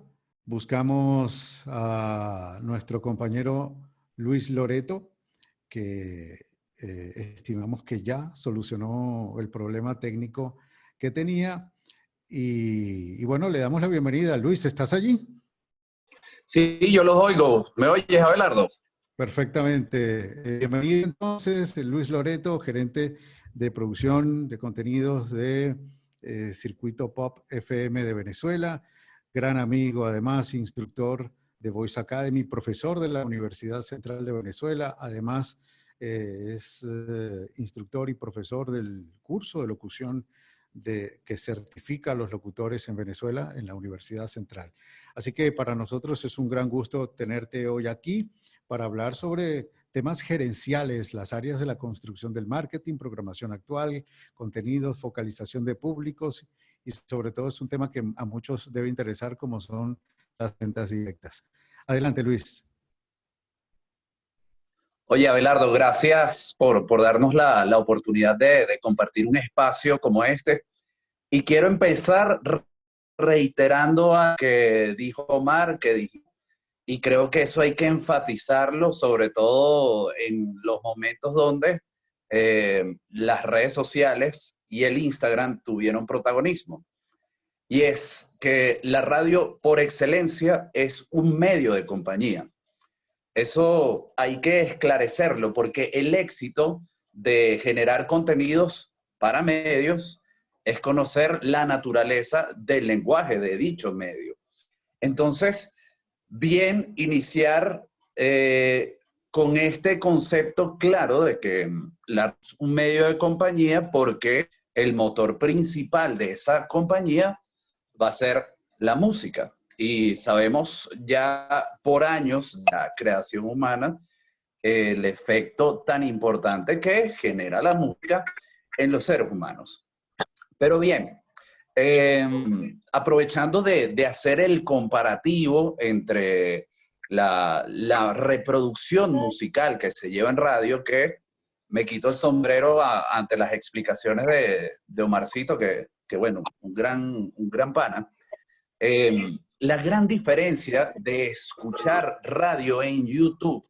Buscamos a nuestro compañero Luis Loreto, que estimamos que ya solucionó el problema técnico que tenía. Y bueno, le damos la bienvenida. Luis, ¿estás allí? Sí, yo los oigo. ¿Me oyes, Abelardo? Perfectamente. Bienvenido entonces, Luis Loreto, gerente de producción de contenidos de Circuito Pop FM de Venezuela, gran amigo, además, instructor de Voice Academy, profesor de la Universidad Central de Venezuela, además es instructor y profesor del curso de locución que certifica a los locutores en Venezuela en la Universidad Central. Así que para nosotros es un gran gusto tenerte hoy aquí para hablar sobre temas gerenciales, las áreas de la construcción del marketing, programación actual, contenidos, focalización de públicos y sobre todo es un tema que a muchos debe interesar como son las ventas directas. Adelante, Luis. Oye, Abelardo, gracias por darnos la oportunidad de compartir un espacio como este. Y quiero empezar reiterando a que dijo Omar, y creo que eso hay que enfatizarlo, sobre todo en los momentos donde las redes sociales y el Instagram tuvieron protagonismo. Y es que la radio, por excelencia, es un medio de compañía. Eso hay que esclarecerlo porque el éxito de generar contenidos para medios es conocer la naturaleza del lenguaje de dicho medio. Entonces, bien iniciar con este concepto claro de que es un medio de compañía porque el motor principal de esa compañía va a ser la música. Y sabemos ya por años la creación humana el efecto tan importante que genera la música en los seres humanos. Pero bien, aprovechando de hacer el comparativo entre la reproducción musical que se lleva en radio, que me quito el sombrero ante las explicaciones de Omarcito, que bueno, un gran pana. La gran diferencia de escuchar radio en YouTube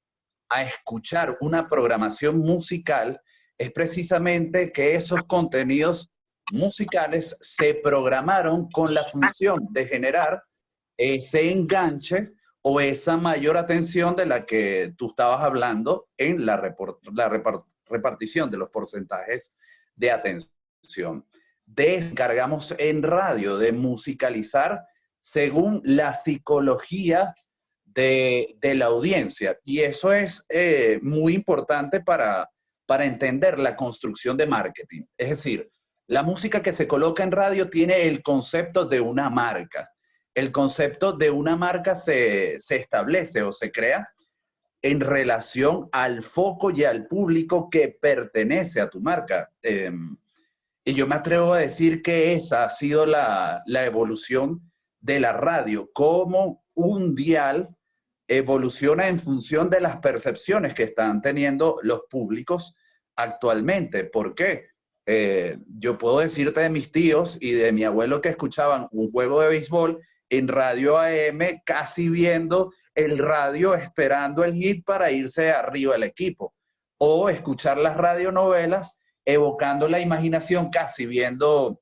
a escuchar una programación musical es precisamente que esos contenidos musicales se programaron con la función de generar ese enganche o esa mayor atención de la que tú estabas hablando en la repartición de los porcentajes de atención. Descargamos en radio de musicalizar según la psicología de la audiencia. Y eso es muy importante para entender la construcción de marketing. Es decir, la música que se coloca en radio tiene el concepto de una marca. El concepto de una marca se establece o se crea en relación al foco y al público que pertenece a tu marca. Y yo me atrevo a decir que esa ha sido la evolución de la radio, cómo un dial evoluciona en función de las percepciones que están teniendo los públicos actualmente. ¿Por qué? Yo puedo decirte de mis tíos y de mi abuelo que escuchaban un juego de béisbol en radio AM, casi viendo el radio, esperando el hit para irse arriba el equipo. O escuchar las radionovelas, evocando la imaginación, casi viendo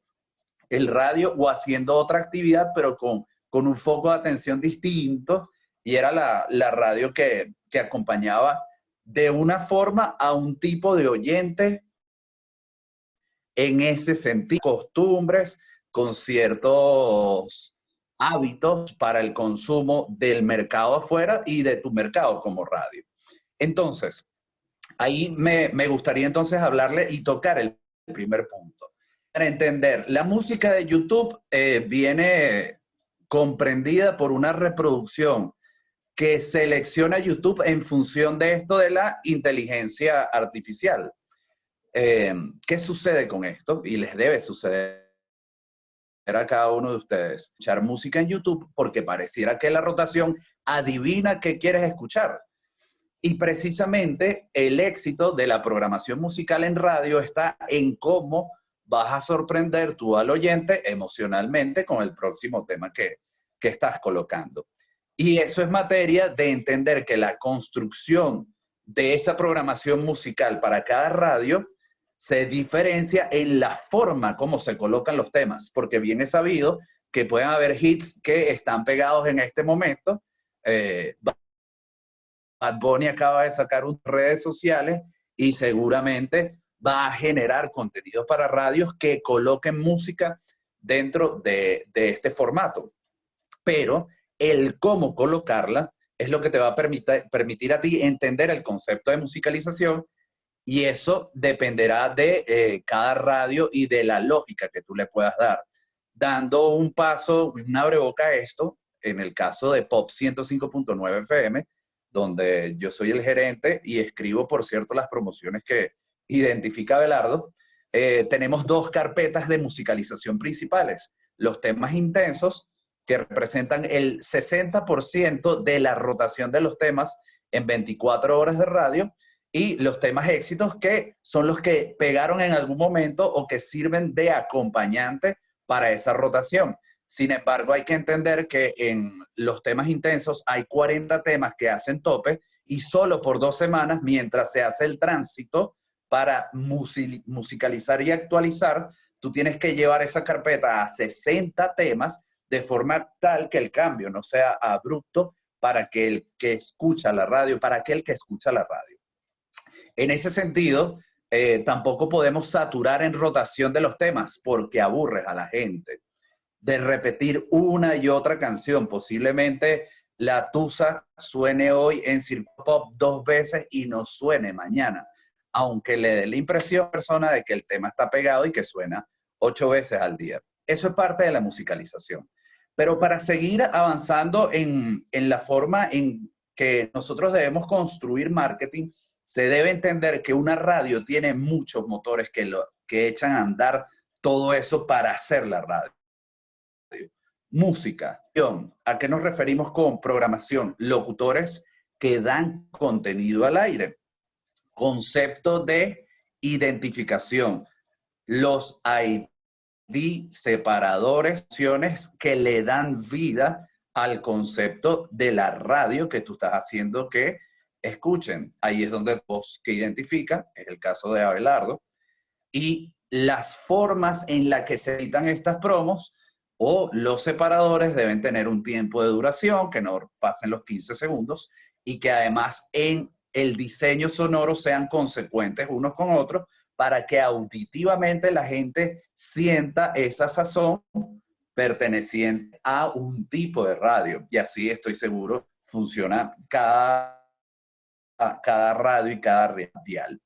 el radio o haciendo otra actividad, pero con un foco de atención distinto, y era la radio que acompañaba de una forma a un tipo de oyente en ese sentido, costumbres, con ciertos hábitos para el consumo del mercado afuera y de tu mercado como radio. Entonces, ahí me gustaría entonces hablarle y tocar el primer punto. Para entender, la música de YouTube viene comprendida por una reproducción que selecciona YouTube en función de esto de la inteligencia artificial. ¿Qué sucede con esto? Y les debe suceder a cada uno de ustedes. Escuchar música en YouTube porque pareciera que la rotación adivina qué quieres escuchar. Y precisamente el éxito de la programación musical en radio está en cómo vas a sorprender tú al oyente emocionalmente con el próximo tema que estás colocando. Y eso es materia de entender que la construcción de esa programación musical para cada radio se diferencia en la forma como se colocan los temas, porque bien es sabido que pueden haber hits que están pegados en este momento. Bad Bunny acaba de sacar unas redes sociales y seguramente va a generar contenidos para radios que coloquen música dentro de este formato. Pero el cómo colocarla es lo que te va a permitir a ti entender el concepto de musicalización, y eso dependerá de cada radio y de la lógica que tú le puedas dar. Dando un paso, un abreboca a esto, en el caso de Pop 105.9 FM, donde yo soy el gerente y escribo, por cierto, las promociones que identifica Abelardo, tenemos dos carpetas de musicalización principales. Los temas intensos, que representan el 60% de la rotación de los temas en 24 horas de radio, y los temas éxitos, que son los que pegaron en algún momento o que sirven de acompañante para esa rotación. Sin embargo, hay que entender que en los temas intensos hay 40 temas que hacen tope, y solo por 2 semanas, mientras se hace el tránsito para musicalizar y actualizar, tú tienes que llevar esa carpeta a 60 temas de forma tal que el cambio no sea abrupto para aquel que escucha la radio, para aquel que escucha la radio. En ese sentido, tampoco podemos saturar en rotación de los temas porque aburres a la gente. De repetir una y otra canción, posiblemente la tusa suene hoy en Circuito Pop 2 veces y no suene mañana, aunque le dé la impresión a la persona de que el tema está pegado y que suena 8 veces al día. Eso es parte de la musicalización. Pero para seguir avanzando en la forma en que nosotros debemos construir marketing, se debe entender que una radio tiene muchos motores que echan a andar todo eso para hacer la radio. Música. ¿A qué nos referimos con programación? Locutores que dan contenido al aire. Concepto de identificación. Los ID separadores, que le dan vida al concepto de la radio que tú estás haciendo que escuchen. Ahí es donde voz que identifica, es el caso de Abelardo, y las formas en las que se editan estas promos o los separadores deben tener un tiempo de duración que no pasen los 15 segundos y que además en el diseño sonoro sean consecuentes unos con otros para que auditivamente la gente sienta esa sazón perteneciente a un tipo de radio. Y así estoy seguro funciona cada radio y cada dial.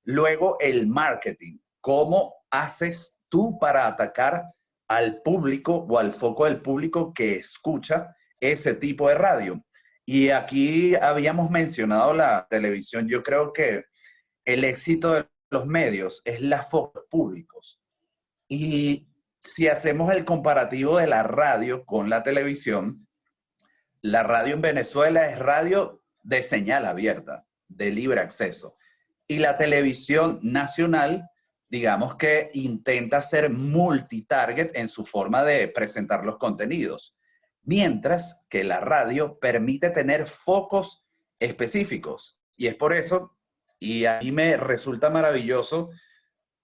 Luego el marketing. ¿Cómo haces tú para atacar al público o al foco del público que escucha ese tipo de radio? Y aquí habíamos mencionado la televisión. Yo creo que el éxito de los medios es la foco públicos. Y si hacemos el comparativo de la radio con la televisión, la radio en Venezuela es radio de señal abierta, de libre acceso. Y la televisión nacional, digamos que intenta ser multitarget en su forma de presentar los contenidos, mientras que la radio permite tener focos específicos. Y es por eso, y a mí me resulta maravilloso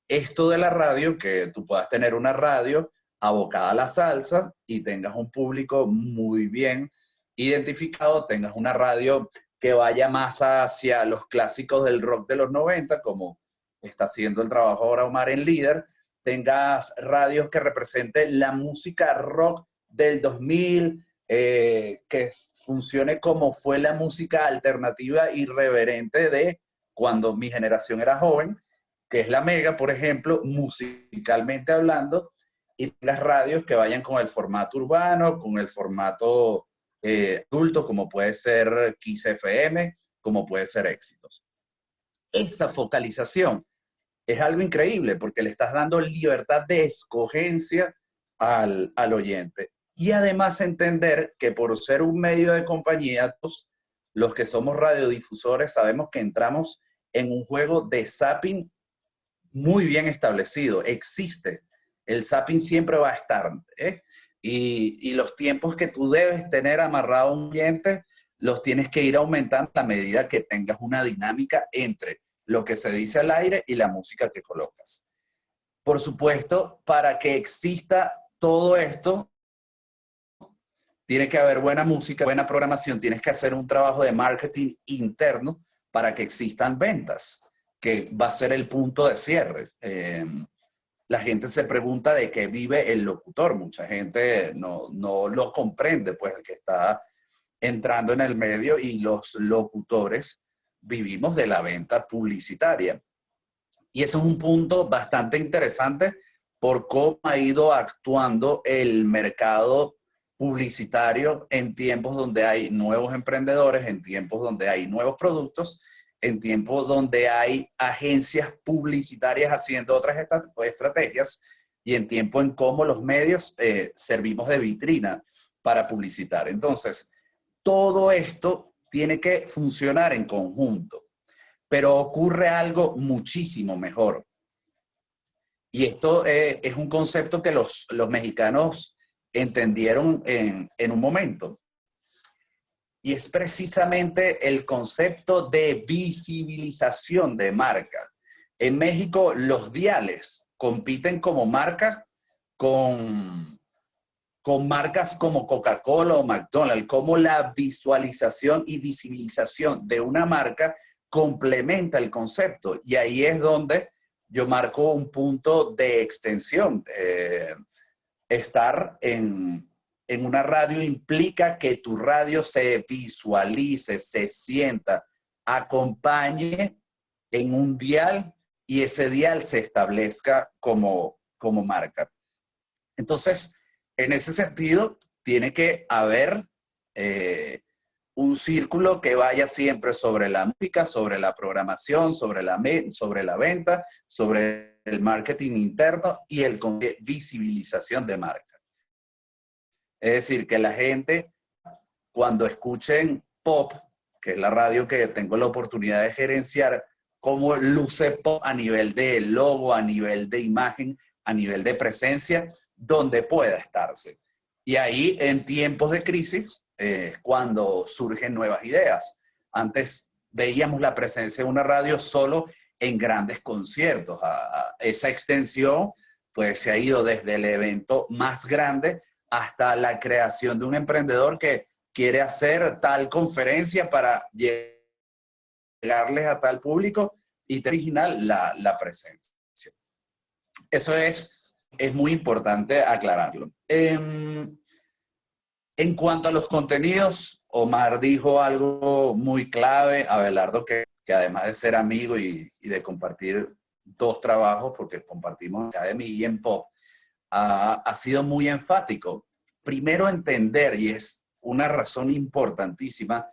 esto de la radio, que tú puedas tener una radio abocada a la salsa y tengas un público muy bien identificado, tengas una radio que vaya más hacia los clásicos del rock de los 90, como está haciendo el trabajo ahora Omar en Líder, tengas radios que representen la música rock del 2000, que funcione como fue la música alternativa irreverente de cuando mi generación era joven, que es la Mega, por ejemplo, musicalmente hablando, y las radios que vayan con el formato urbano, con el formato adulto, como puede ser Kiss FM, como puede ser Éxitos. Esa focalización es algo increíble porque le estás dando libertad de escogencia al oyente. Y además entender que por ser un medio de compañía, los que somos radiodifusores sabemos que entramos en un juego de zapping muy bien establecido. Existe. El zapping siempre va a estar, ¿eh? Y los tiempos que tú debes tener amarrado a un oyente los tienes que ir aumentando a medida que tengas una dinámica entre lo que se dice al aire y la música que colocas. Por supuesto, para que exista todo esto, tiene que haber buena música, buena programación, tienes que hacer un trabajo de marketing interno para que existan ventas, que va a ser el punto de cierre. La gente se pregunta de qué vive el locutor. Mucha gente no lo comprende, pues, el que está entrando en el medio, y los locutores vivimos de la venta publicitaria. Y ese es un punto bastante interesante por cómo ha ido actuando el mercado publicitario en tiempos donde hay nuevos emprendedores, en tiempos donde hay nuevos productos, en tiempos donde hay agencias publicitarias haciendo otras estrategias, y en tiempo en cómo los medios servimos de vitrina para publicitar. Entonces, todo esto tiene que funcionar en conjunto, pero ocurre algo muchísimo mejor. Y esto es un concepto que los mexicanos entendieron en un momento. Y es precisamente el concepto de visibilización de marca. En México, los diales compiten como marca con marcas como Coca-Cola o McDonald's, como la visualización y visibilización de una marca complementa el concepto. Y ahí es donde yo marco un punto de extensión. Estar en una radio implica que tu radio se visualice, se sienta, acompañe en un dial y ese dial se establezca como marca. Entonces, en ese sentido, tiene que haber un círculo que vaya siempre sobre la música, sobre la programación, sobre la venta, sobre el marketing interno y el visibilización de marca. Es decir, que la gente, cuando escuchen pop, que es la radio que tengo la oportunidad de gerenciar, cómo luce pop a nivel de logo, a nivel de imagen, a nivel de presencia, donde pueda estarse. Y ahí, en tiempos de crisis, cuando surgen nuevas ideas. Antes veíamos la presencia de una radio solo en grandes conciertos. Esa extensión, pues, se ha ido desde el evento más grande hasta la creación de un emprendedor que quiere hacer tal conferencia para llegarles a tal público y original la presencia. Eso es muy importante aclararlo. En cuanto a los contenidos, Omar dijo algo muy clave, Abelardo, que además de ser amigo y de compartir dos trabajos, porque compartimos en Academy y en Pop, ha sido muy enfático. Primero, entender, y es una razón importantísima,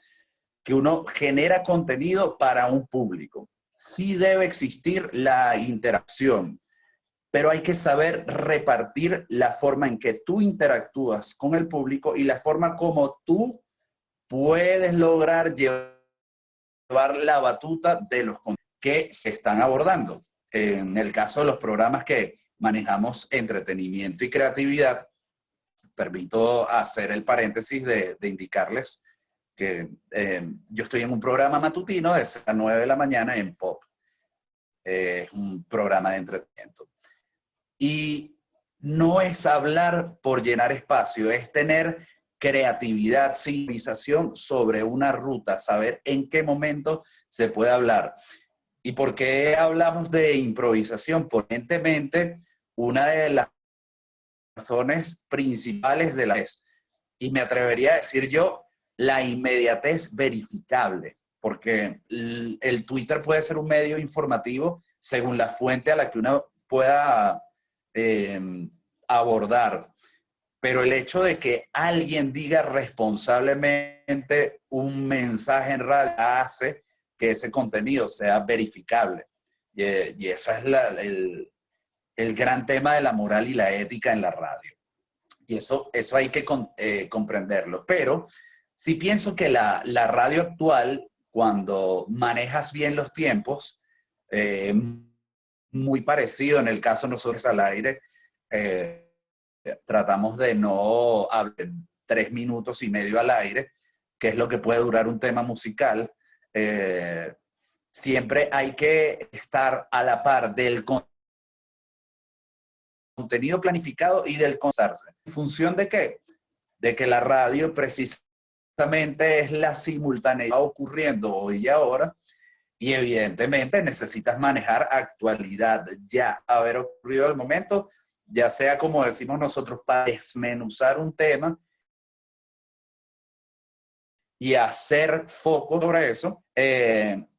que uno genera contenido para un público. Sí debe existir la interacción, pero hay que saber repartir la forma en que tú interactúas con el público y la forma como tú puedes lograr llevar la batuta de los que se están abordando. En el caso de los programas que manejamos entretenimiento y creatividad, permito hacer el paréntesis de indicarles que yo estoy en un programa matutino de 6 a 9 de la mañana en Pop. Es un programa de entretenimiento. Y no es hablar por llenar espacio, es tener creatividad, civilización sobre una ruta, saber en qué momento se puede hablar. ¿Y por qué hablamos de improvisación? Evidentemente, una de las razones principales de la es, y me atrevería a decir yo, la inmediatez verificable, porque el Twitter puede ser un medio informativo según la fuente a la que uno pueda abordar, pero el hecho de que alguien diga responsablemente un mensaje en radio hace que ese contenido sea verificable. Y ese es el gran tema de la moral y la ética en la radio. Y eso hay que comprenderlo. Pero sí pienso que la radio actual, cuando manejas bien los tiempos, muy parecido en el caso nosotros al aire, tratamos de no hablar 3 minutos y medio al aire, que es lo que puede durar un tema musical. Siempre hay que estar a la par del contenido planificado y del conversarse. ¿En función de qué? De que la radio precisamente es la simultaneidad ocurriendo hoy y ahora, y evidentemente necesitas manejar actualidad, ya haber ocurrido el momento, ya sea como decimos nosotros, para desmenuzar un tema y hacer foco sobre eso,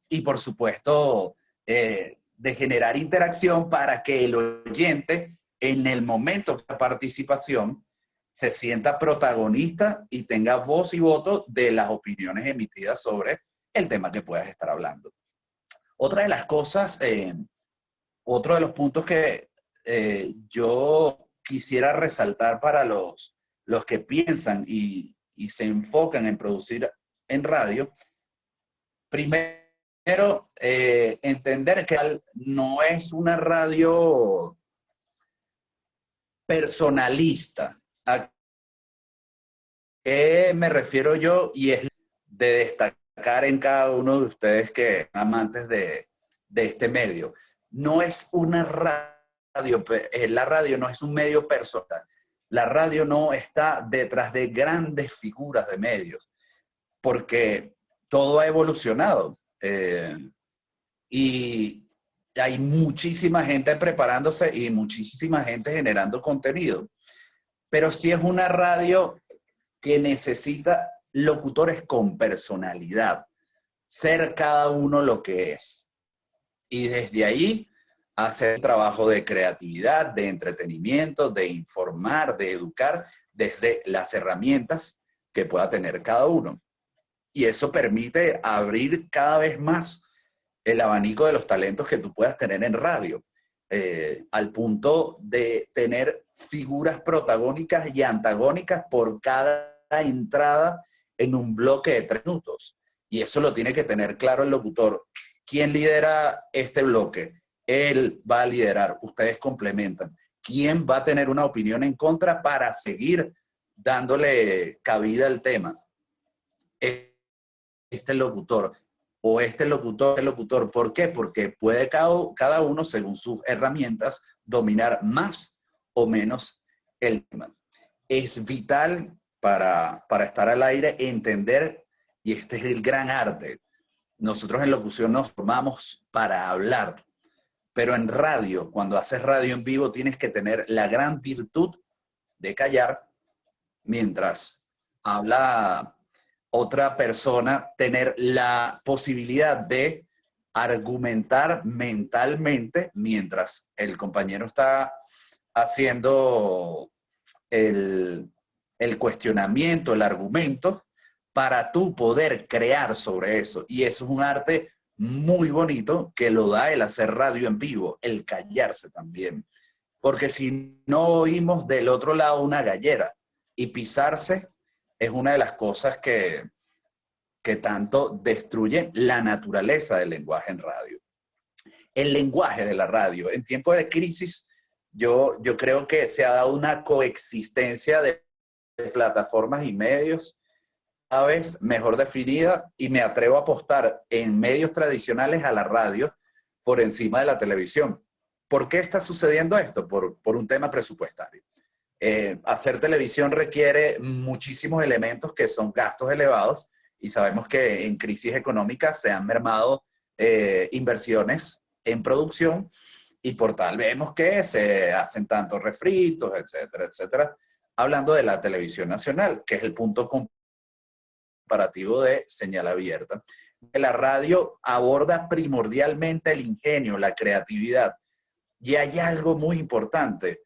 y por supuesto de generar interacción para que el oyente en el momento de participación se sienta protagonista y tenga voz y voto de las opiniones emitidas sobre el tema que puedas estar hablando. Otra de las cosas, otro de los puntos que yo quisiera resaltar para los los que piensan y se enfocan en producir en radio, primero, entender que no es una radio personalista. ¿A qué me refiero yo? Y es de destacar en cada uno de ustedes que son amantes de este medio. No es una radio, la radio no es un medio personal. La radio no está detrás de grandes figuras de medios, porque todo ha evolucionado. Y hay muchísima gente preparándose y muchísima gente generando contenido. Pero sí es una radio que necesita locutores con personalidad, ser cada uno lo que es. Y desde ahí hacer el trabajo de creatividad, de entretenimiento, de informar, de educar, desde las herramientas que pueda tener cada uno. Y eso permite abrir cada vez más el abanico de los talentos que tú puedas tener en radio, al punto de tener figuras protagónicas y antagónicas por cada entrada en un bloque de 3 minutos. Y eso lo tiene que tener claro el locutor. ¿Quién lidera este bloque? Él va a liderar, ustedes complementan. ¿Quién va a tener una opinión en contra para seguir dándole cabida al tema? Este locutor o este locutor. ¿Por qué? Porque puede cada uno, según sus herramientas, dominar más o menos el tema. Es vital para estar al aire entender, y este es el gran arte. Nosotros en locución nos formamos para hablar, pero en radio, cuando haces radio en vivo, tienes que tener la gran virtud de callar mientras habla otra persona, tener la posibilidad de argumentar mentalmente mientras el compañero está haciendo el cuestionamiento, el argumento, para tú poder crear sobre eso. Y eso es un arte muy bonito que lo da el hacer radio en vivo, el callarse también. Porque si no oímos del otro lado una gallera, y pisarse es una de las cosas que tanto destruye la naturaleza del lenguaje en radio. El lenguaje de la radio. En tiempos de crisis, yo creo que se ha dado una coexistencia de plataformas y medios cada vez mejor definida, y me atrevo a apostar en medios tradicionales a la radio por encima de la televisión. ¿Por qué está sucediendo esto? Por un tema presupuestario. Hacer televisión requiere muchísimos elementos que son gastos elevados, y sabemos que en crisis económica se han mermado inversiones en producción, y por tal vemos que se hacen tantos refritos, etcétera, etcétera. Hablando de la televisión nacional, que es el punto comparativo de señal abierta. La radio aborda primordialmente el ingenio, la creatividad. Y hay algo muy importante.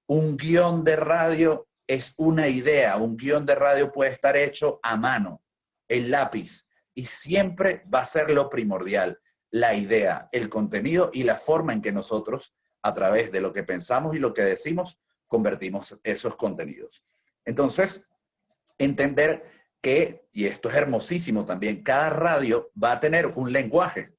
Un guión de radio es una idea. Un guión de radio puede estar hecho a mano, en lápiz, y siempre va a ser lo primordial: la idea, el contenido y la forma en que nosotros, a través de lo que pensamos y lo que decimos, convertimos esos contenidos. Entonces, entender que, y esto es hermosísimo también, cada radio va a tener un lenguaje.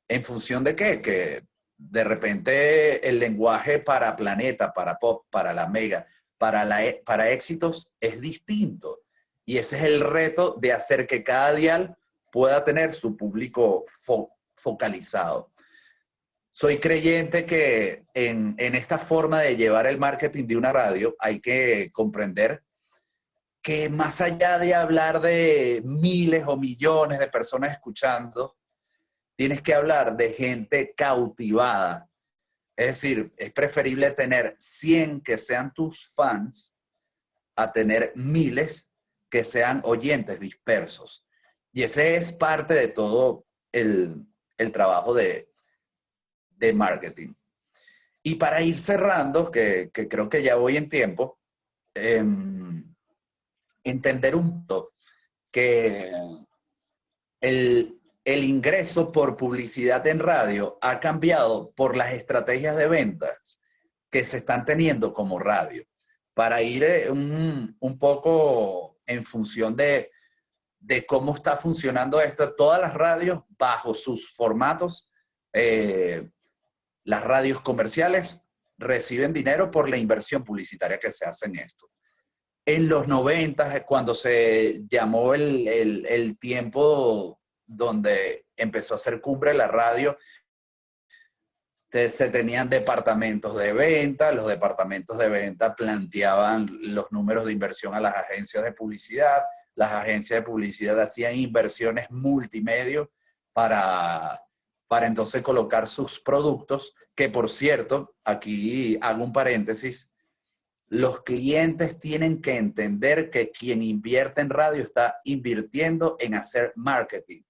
¿En función de qué? Que de repente el lenguaje para Planeta, para Pop, para La Mega, para Éxitos es distinto. Y ese es el reto de hacer que cada dial pueda tener su público focalizado. Soy creyente que en esta forma de llevar el marketing de una radio hay que comprender que más allá de hablar de miles o millones de personas escuchando, tienes que hablar de gente cautivada. Es decir, es preferible tener 100 que sean tus fans a tener miles que sean oyentes dispersos. Y ese es parte de todo el trabajo de marketing. Y para ir cerrando, que creo que ya voy en tiempo, entender un poco que el ingreso por publicidad en radio ha cambiado por las estrategias de ventas que se están teniendo como radio. para ir un poco en función de cómo está funcionando esto, todas las radios bajo sus formatos, las radios comerciales reciben dinero por la inversión publicitaria que se hace en esto. En los 90, cuando se llamó el tiempo donde empezó a ser cumbre la radio, se tenían departamentos de venta, los departamentos de venta planteaban los números de inversión a las agencias de publicidad, las agencias de publicidad hacían inversiones multimedia para entonces colocar sus productos, que por cierto, aquí hago un paréntesis, los clientes tienen que entender que quien invierte en radio está invirtiendo en hacer marketing.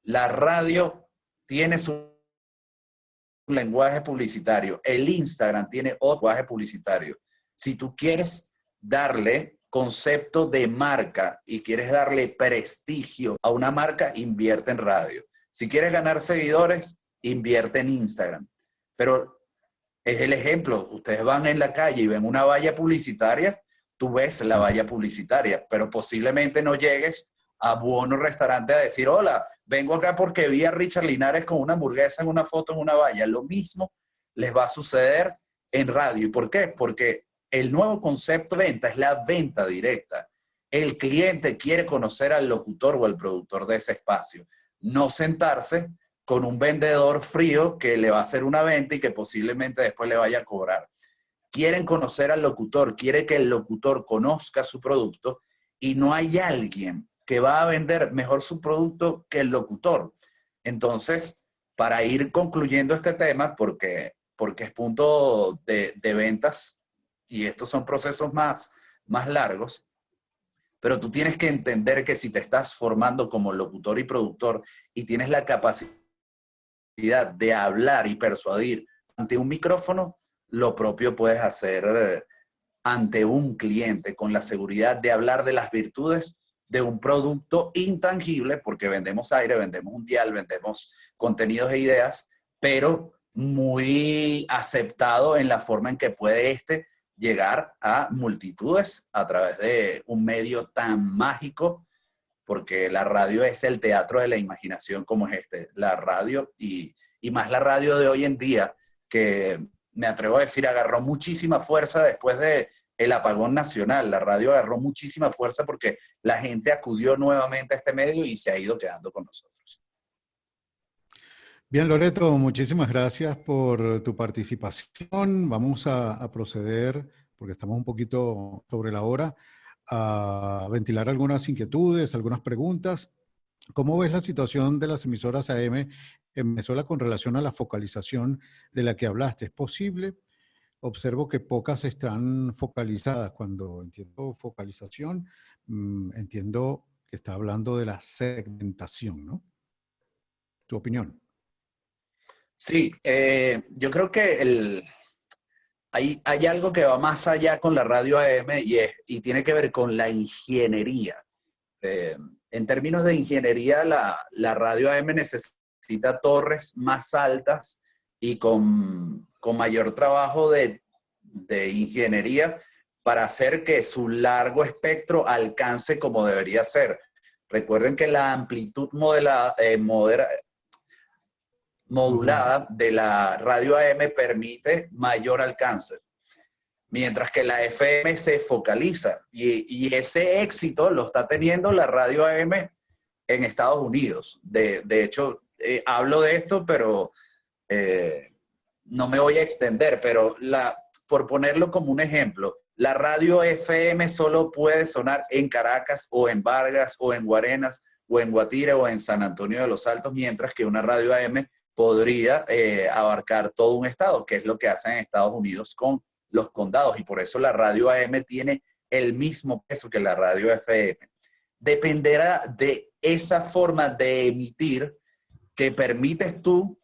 La radio tiene su lenguaje publicitario, el Instagram tiene otro lenguaje publicitario. Si tú quieres darle concepto de marca y quieres darle prestigio a una marca, invierte en radio. Si quieres ganar seguidores, invierte en Instagram. Pero es el ejemplo, ustedes van en la calle y ven una valla publicitaria, tú ves la valla publicitaria, pero posiblemente no llegues a Buono Restaurante a decir, hola, vengo acá porque vi a Richard Linares con una hamburguesa en una foto en una valla. Lo mismo les va a suceder en radio. ¿Y por qué? Porque el nuevo concepto de venta es la venta directa. El cliente quiere conocer al locutor o al productor de ese espacio, no sentarse con un vendedor frío que le va a hacer una venta y que posiblemente después le vaya a cobrar. Quieren conocer al locutor, quiere que el locutor conozca su producto y no hay alguien que va a vender mejor su producto que el locutor. Entonces, para ir concluyendo este tema, porque es punto de ventas y estos son procesos más largos, pero tú tienes que entender que si te estás formando como locutor y productor y tienes la capacidad de hablar y persuadir ante un micrófono, lo propio puedes hacer ante un cliente con la seguridad de hablar de las virtudes de un producto intangible, porque vendemos aire, vendemos un dial, vendemos contenidos e ideas, pero muy aceptado en la forma en que puede llegar a multitudes a través de un medio tan mágico, porque la radio es el teatro de la imaginación como es la radio y más la radio de hoy en día, que me atrevo a decir agarró muchísima fuerza después de el apagón nacional. La radio agarró muchísima fuerza porque la gente acudió nuevamente a este medio y se ha ido quedando con nosotros. Bien, Loreto, muchísimas gracias por tu participación. Vamos a proceder, porque estamos un poquito sobre la hora, a ventilar algunas inquietudes, algunas preguntas. ¿Cómo ves la situación de las emisoras AM en Venezuela con relación a la focalización de la que hablaste? ¿Es posible? Observo que pocas están focalizadas. Cuando entiendo focalización, entiendo que está hablando de la segmentación, ¿no? ¿Tu opinión? Sí, yo creo que hay algo que va más allá con la radio AM y tiene que ver con la ingeniería. En términos de ingeniería, la radio AM necesita torres más altas y con mayor trabajo de ingeniería para hacer que su largo espectro alcance como debería ser. Recuerden que la amplitud modulada de la radio AM permite mayor alcance, mientras que la FM se focaliza y ese éxito lo está teniendo la radio AM en Estados Unidos. De hecho, hablo de esto, pero no me voy a extender, pero por ponerlo como un ejemplo, la radio FM solo puede sonar en Caracas o en Vargas o en Guarenas o en Guatire o en San Antonio de los Altos, mientras que una radio AM podría abarcar todo un estado, que es lo que hacen en Estados Unidos con los condados, y por eso la radio AM tiene el mismo peso que la radio FM. Dependerá de esa forma de emitir que permites tú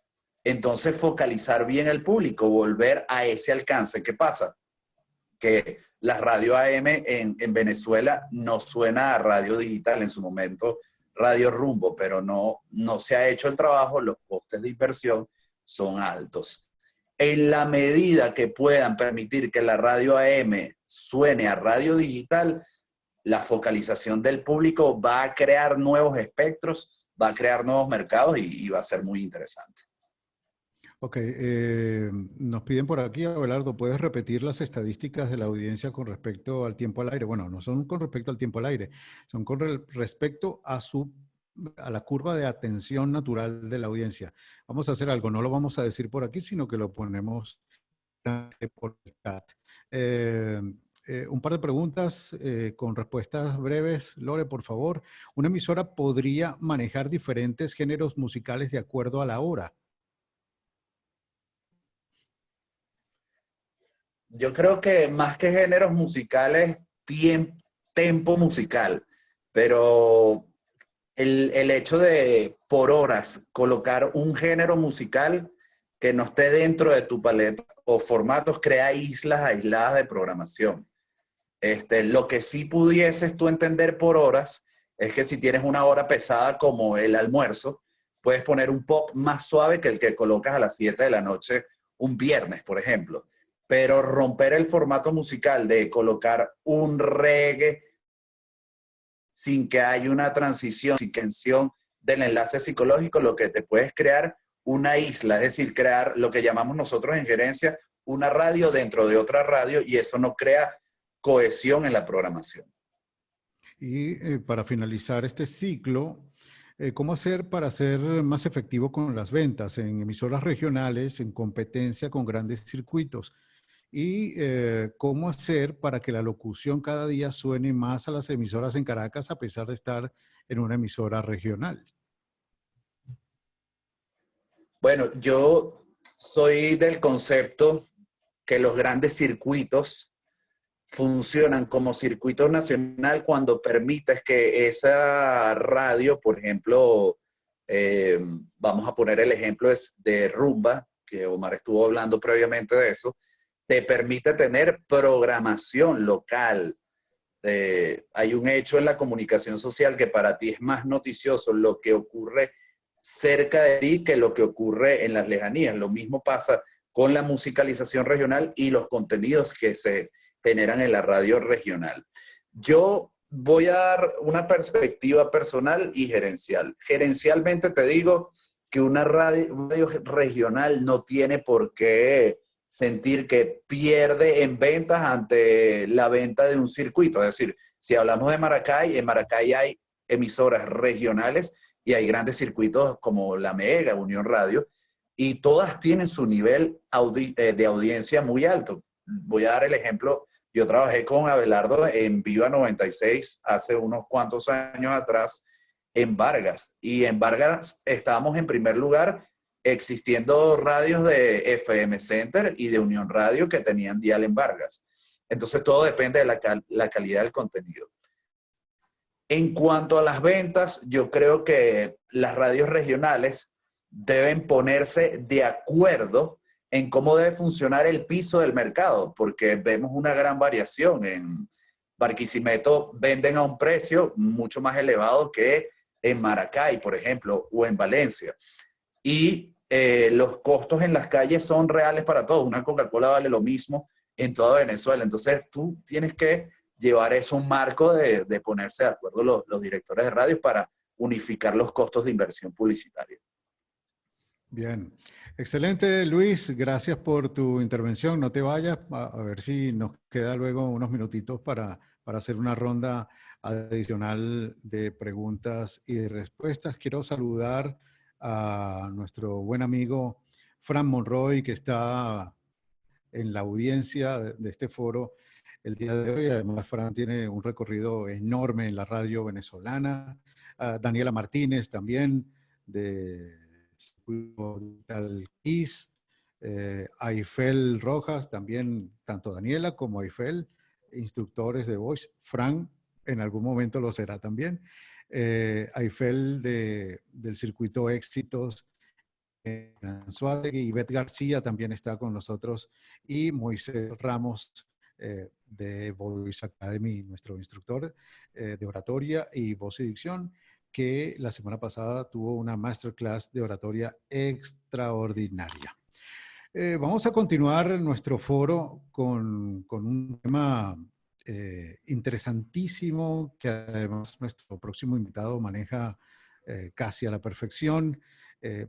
entonces focalizar bien el público, volver a ese alcance. ¿Qué pasa? Que la radio AM en Venezuela no suena a radio digital, en su momento Radio Rumbo, pero no se ha hecho el trabajo, los costes de inversión son altos. En la medida que puedan permitir que la radio AM suene a radio digital, la focalización del público va a crear nuevos espectros, va a crear nuevos mercados y va a ser muy interesante. Ok, nos piden por aquí, Abelardo, ¿puedes repetir las estadísticas de la audiencia con respecto al tiempo al aire? Bueno, no son con respecto al tiempo al aire, son con respecto a la curva de atención natural de la audiencia. Vamos a hacer algo, no lo vamos a decir por aquí, sino que lo ponemos por el chat. Un par de preguntas con respuestas breves. Lore, por favor. ¿Una emisora podría manejar diferentes géneros musicales de acuerdo a la hora? Yo creo que más que géneros musicales, tempo musical, pero el hecho de por horas colocar un género musical que no esté dentro de tu paleta o formatos crea islas aisladas de programación. Lo que sí pudieses tú entender por horas es que si tienes una hora pesada como el almuerzo, puedes poner un pop más suave que el que colocas a las 7 de la noche un viernes, por ejemplo. Pero romper el formato musical de colocar un reggae sin que haya una transición, sin tensión del enlace psicológico, lo que te puedes crear una isla, es decir, crear lo que llamamos nosotros en gerencia una radio dentro de otra radio, y eso no crea cohesión en la programación. Y para finalizar este ciclo, ¿cómo hacer para ser más efectivo con las ventas en emisoras regionales, en competencia con grandes circuitos? Y cómo hacer para que la locución cada día suene más a las emisoras en Caracas a pesar de estar en una emisora regional. Bueno, yo soy del concepto que los grandes circuitos funcionan como circuito nacional cuando permites que esa radio, por ejemplo, vamos a poner el ejemplo de Rumba, que Omar estuvo hablando previamente de eso, te permite tener programación local. Hay un hecho en la comunicación social que para ti es más noticioso lo que ocurre cerca de ti que lo que ocurre en las lejanías. Lo mismo pasa con la musicalización regional y los contenidos que se generan en la radio regional. Yo voy a dar una perspectiva personal y gerencial. Gerencialmente te digo que una radio regional no tiene por qué sentir que pierde en ventas ante la venta de un circuito. Es decir, si hablamos de Maracay, en Maracay hay emisoras regionales y hay grandes circuitos como La Mega, Unión Radio, y todas tienen su nivel de audiencia muy alto. Voy a dar el ejemplo. Yo trabajé con Abelardo en Viva 96 hace unos cuantos años atrás en Vargas, y en Vargas estábamos en primer lugar, existiendo radios de FM Center y de Unión Radio que tenían dial en Vargas. Entonces todo depende de la calidad del contenido. En cuanto a las ventas, yo creo que las radios regionales deben ponerse de acuerdo en cómo debe funcionar el piso del mercado, porque vemos una gran variación. En Barquisimeto venden a un precio mucho más elevado que en Maracay, por ejemplo, o en Valencia. Y los costos en las calles son reales para todos. Una Coca-Cola vale lo mismo en toda Venezuela. Entonces tú tienes que llevar eso a un marco de ponerse de acuerdo los directores de radio para unificar los costos de inversión publicitaria. Bien, excelente Luis, gracias por tu intervención. No te vayas, a ver si nos queda luego unos minutitos para hacer una ronda adicional de preguntas y de respuestas. Quiero saludar a nuestro buen amigo Fran Monroy, que está en la audiencia de este foro el día de hoy. Además, Fran tiene un recorrido enorme en la radio venezolana. Daniela Martínez también, de Digital Kiss. Aifel Rojas también, tanto Daniela como Aifel, instructores de voice. Fran en algún momento lo será también. Aifel del circuito Éxitos en Anzoátegui, y Beth García también está con nosotros, y Moisés Ramos de Voice Academy, nuestro instructor de oratoria y voz y dicción, que la semana pasada tuvo una masterclass de oratoria extraordinaria. Vamos a continuar nuestro foro con un tema interesantísimo que además nuestro próximo invitado maneja casi a la perfección.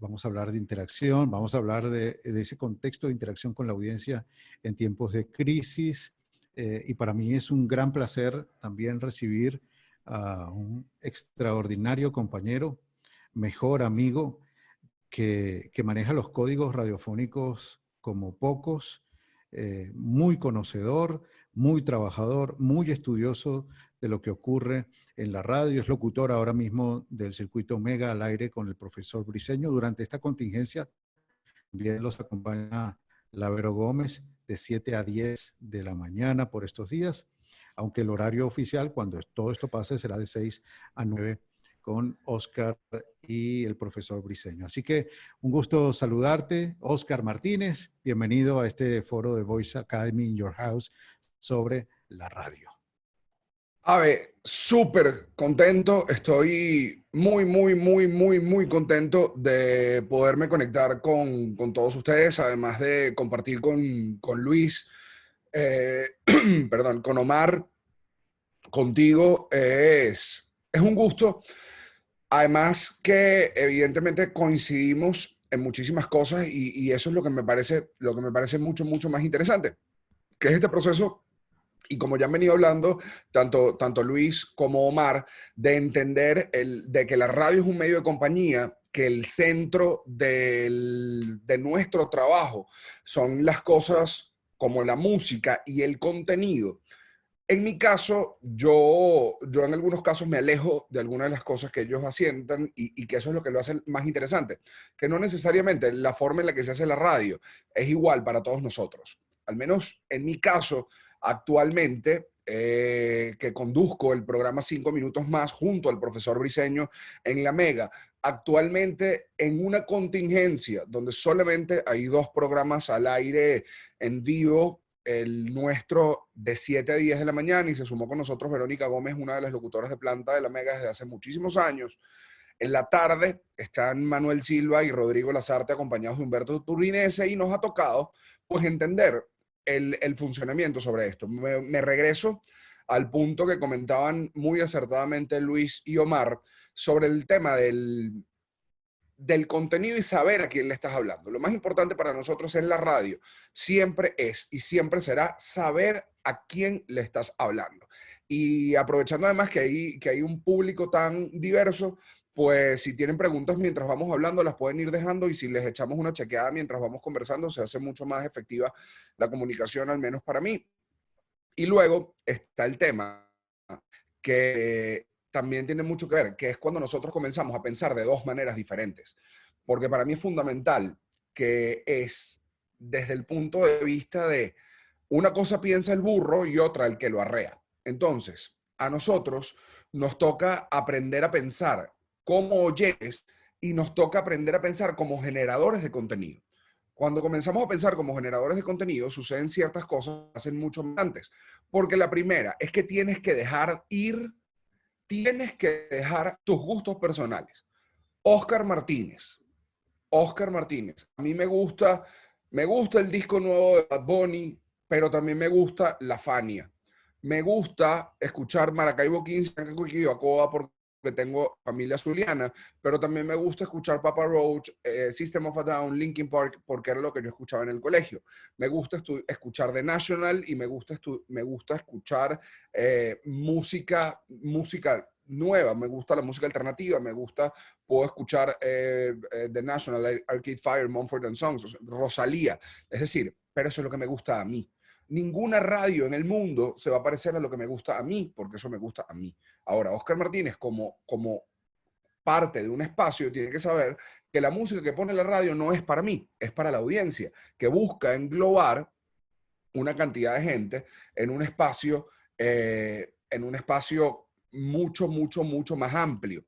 Vamos a hablar de interacción, vamos a hablar de ese contexto de interacción con la audiencia en tiempos de crisis. Y para mí es un gran placer también recibir a un extraordinario compañero, mejor amigo, que maneja los códigos radiofónicos como pocos, muy conocedor, muy trabajador, muy estudioso de lo que ocurre en la radio. Es locutor ahora mismo del circuito Omega al aire con el profesor Briceño. Durante esta contingencia también los acompaña Lavero Gómez de 7 a 10 de la mañana por estos días, aunque el horario oficial, cuando todo esto pase, será de 6 a 9 con Oscar y el profesor Briceño. Así que un gusto saludarte, Oscar Martínez. Bienvenido a este foro de Voice Academy in Your House sobre la radio. Ave, súper contento. Estoy muy contento de poderme conectar con todos ustedes, además de compartir con Luis, perdón, con Omar, contigo. Es un gusto. Además que evidentemente coincidimos en muchísimas cosas y eso es lo que me parece mucho más interesante, que es este proceso. Y como ya han venido hablando, tanto Luis como Omar, de entender de que la radio es un medio de compañía, que el centro de nuestro trabajo son las cosas como la música y el contenido. En mi caso, yo en algunos casos me alejo de algunas de las cosas que ellos asientan y que eso es lo que lo hace más interesante, que no necesariamente la forma en la que se hace la radio es igual para todos nosotros. Al menos en mi caso, actualmente, que conduzco el programa 5 Minutos Más junto al profesor Briceño en la Mega, actualmente en una contingencia donde solamente hay 2 programas al aire en vivo, el nuestro de 7 a 10 de la mañana, y se sumó con nosotros Verónica Gómez, una de las locutoras de planta de la Mega desde hace muchísimos años. En la tarde están Manuel Silva y Rodrigo Lazarte acompañados de Humberto Turinese y nos ha tocado pues entender el funcionamiento sobre esto. Me regreso al punto que comentaban muy acertadamente Luis y Omar sobre el tema del contenido y saber a quién le estás hablando. Lo más importante para nosotros en la radio siempre es y siempre será saber a quién le estás hablando. Y aprovechando además que hay un público tan diverso, pues si tienen preguntas mientras vamos hablando, las pueden ir dejando y si les echamos una chequeada mientras vamos conversando, se hace mucho más efectiva la comunicación, al menos para mí. Y luego está el tema que también tiene mucho que ver, que es cuando nosotros comenzamos a pensar de 2 maneras diferentes. Porque para mí es fundamental que es desde el punto de vista de una cosa piensa el burro y otra el que lo arrea. Entonces, a nosotros nos toca aprender a pensar como oyentes y nos toca aprender a pensar como generadores de contenido. Cuando comenzamos a pensar como generadores de contenido, suceden ciertas cosas que hacen mucho antes. Porque la primera es que tienes que dejar tus gustos personales. Oscar Martínez. A mí me gusta el disco nuevo de Bad Bunny, pero también me gusta La Fania. Me gusta escuchar Maracaibo 15, porque tengo familia zuliana, pero también me gusta escuchar Papa Roach, System of a Down, Linkin Park, porque era lo que yo escuchaba en el colegio. Me gusta escuchar The National y me gusta escuchar música nueva, me gusta la música alternativa, puedo escuchar The National, Arcade Fire, Mumford & Sons, Rosalía, es decir, pero eso es lo que me gusta a mí. Ninguna radio en el mundo se va a parecer a lo que me gusta a mí, porque eso me gusta a mí. Ahora, Oscar Martínez, como parte de un espacio, tiene que saber que la música que pone la radio no es para mí, es para la audiencia, que busca englobar una cantidad de gente en un espacio mucho más amplio.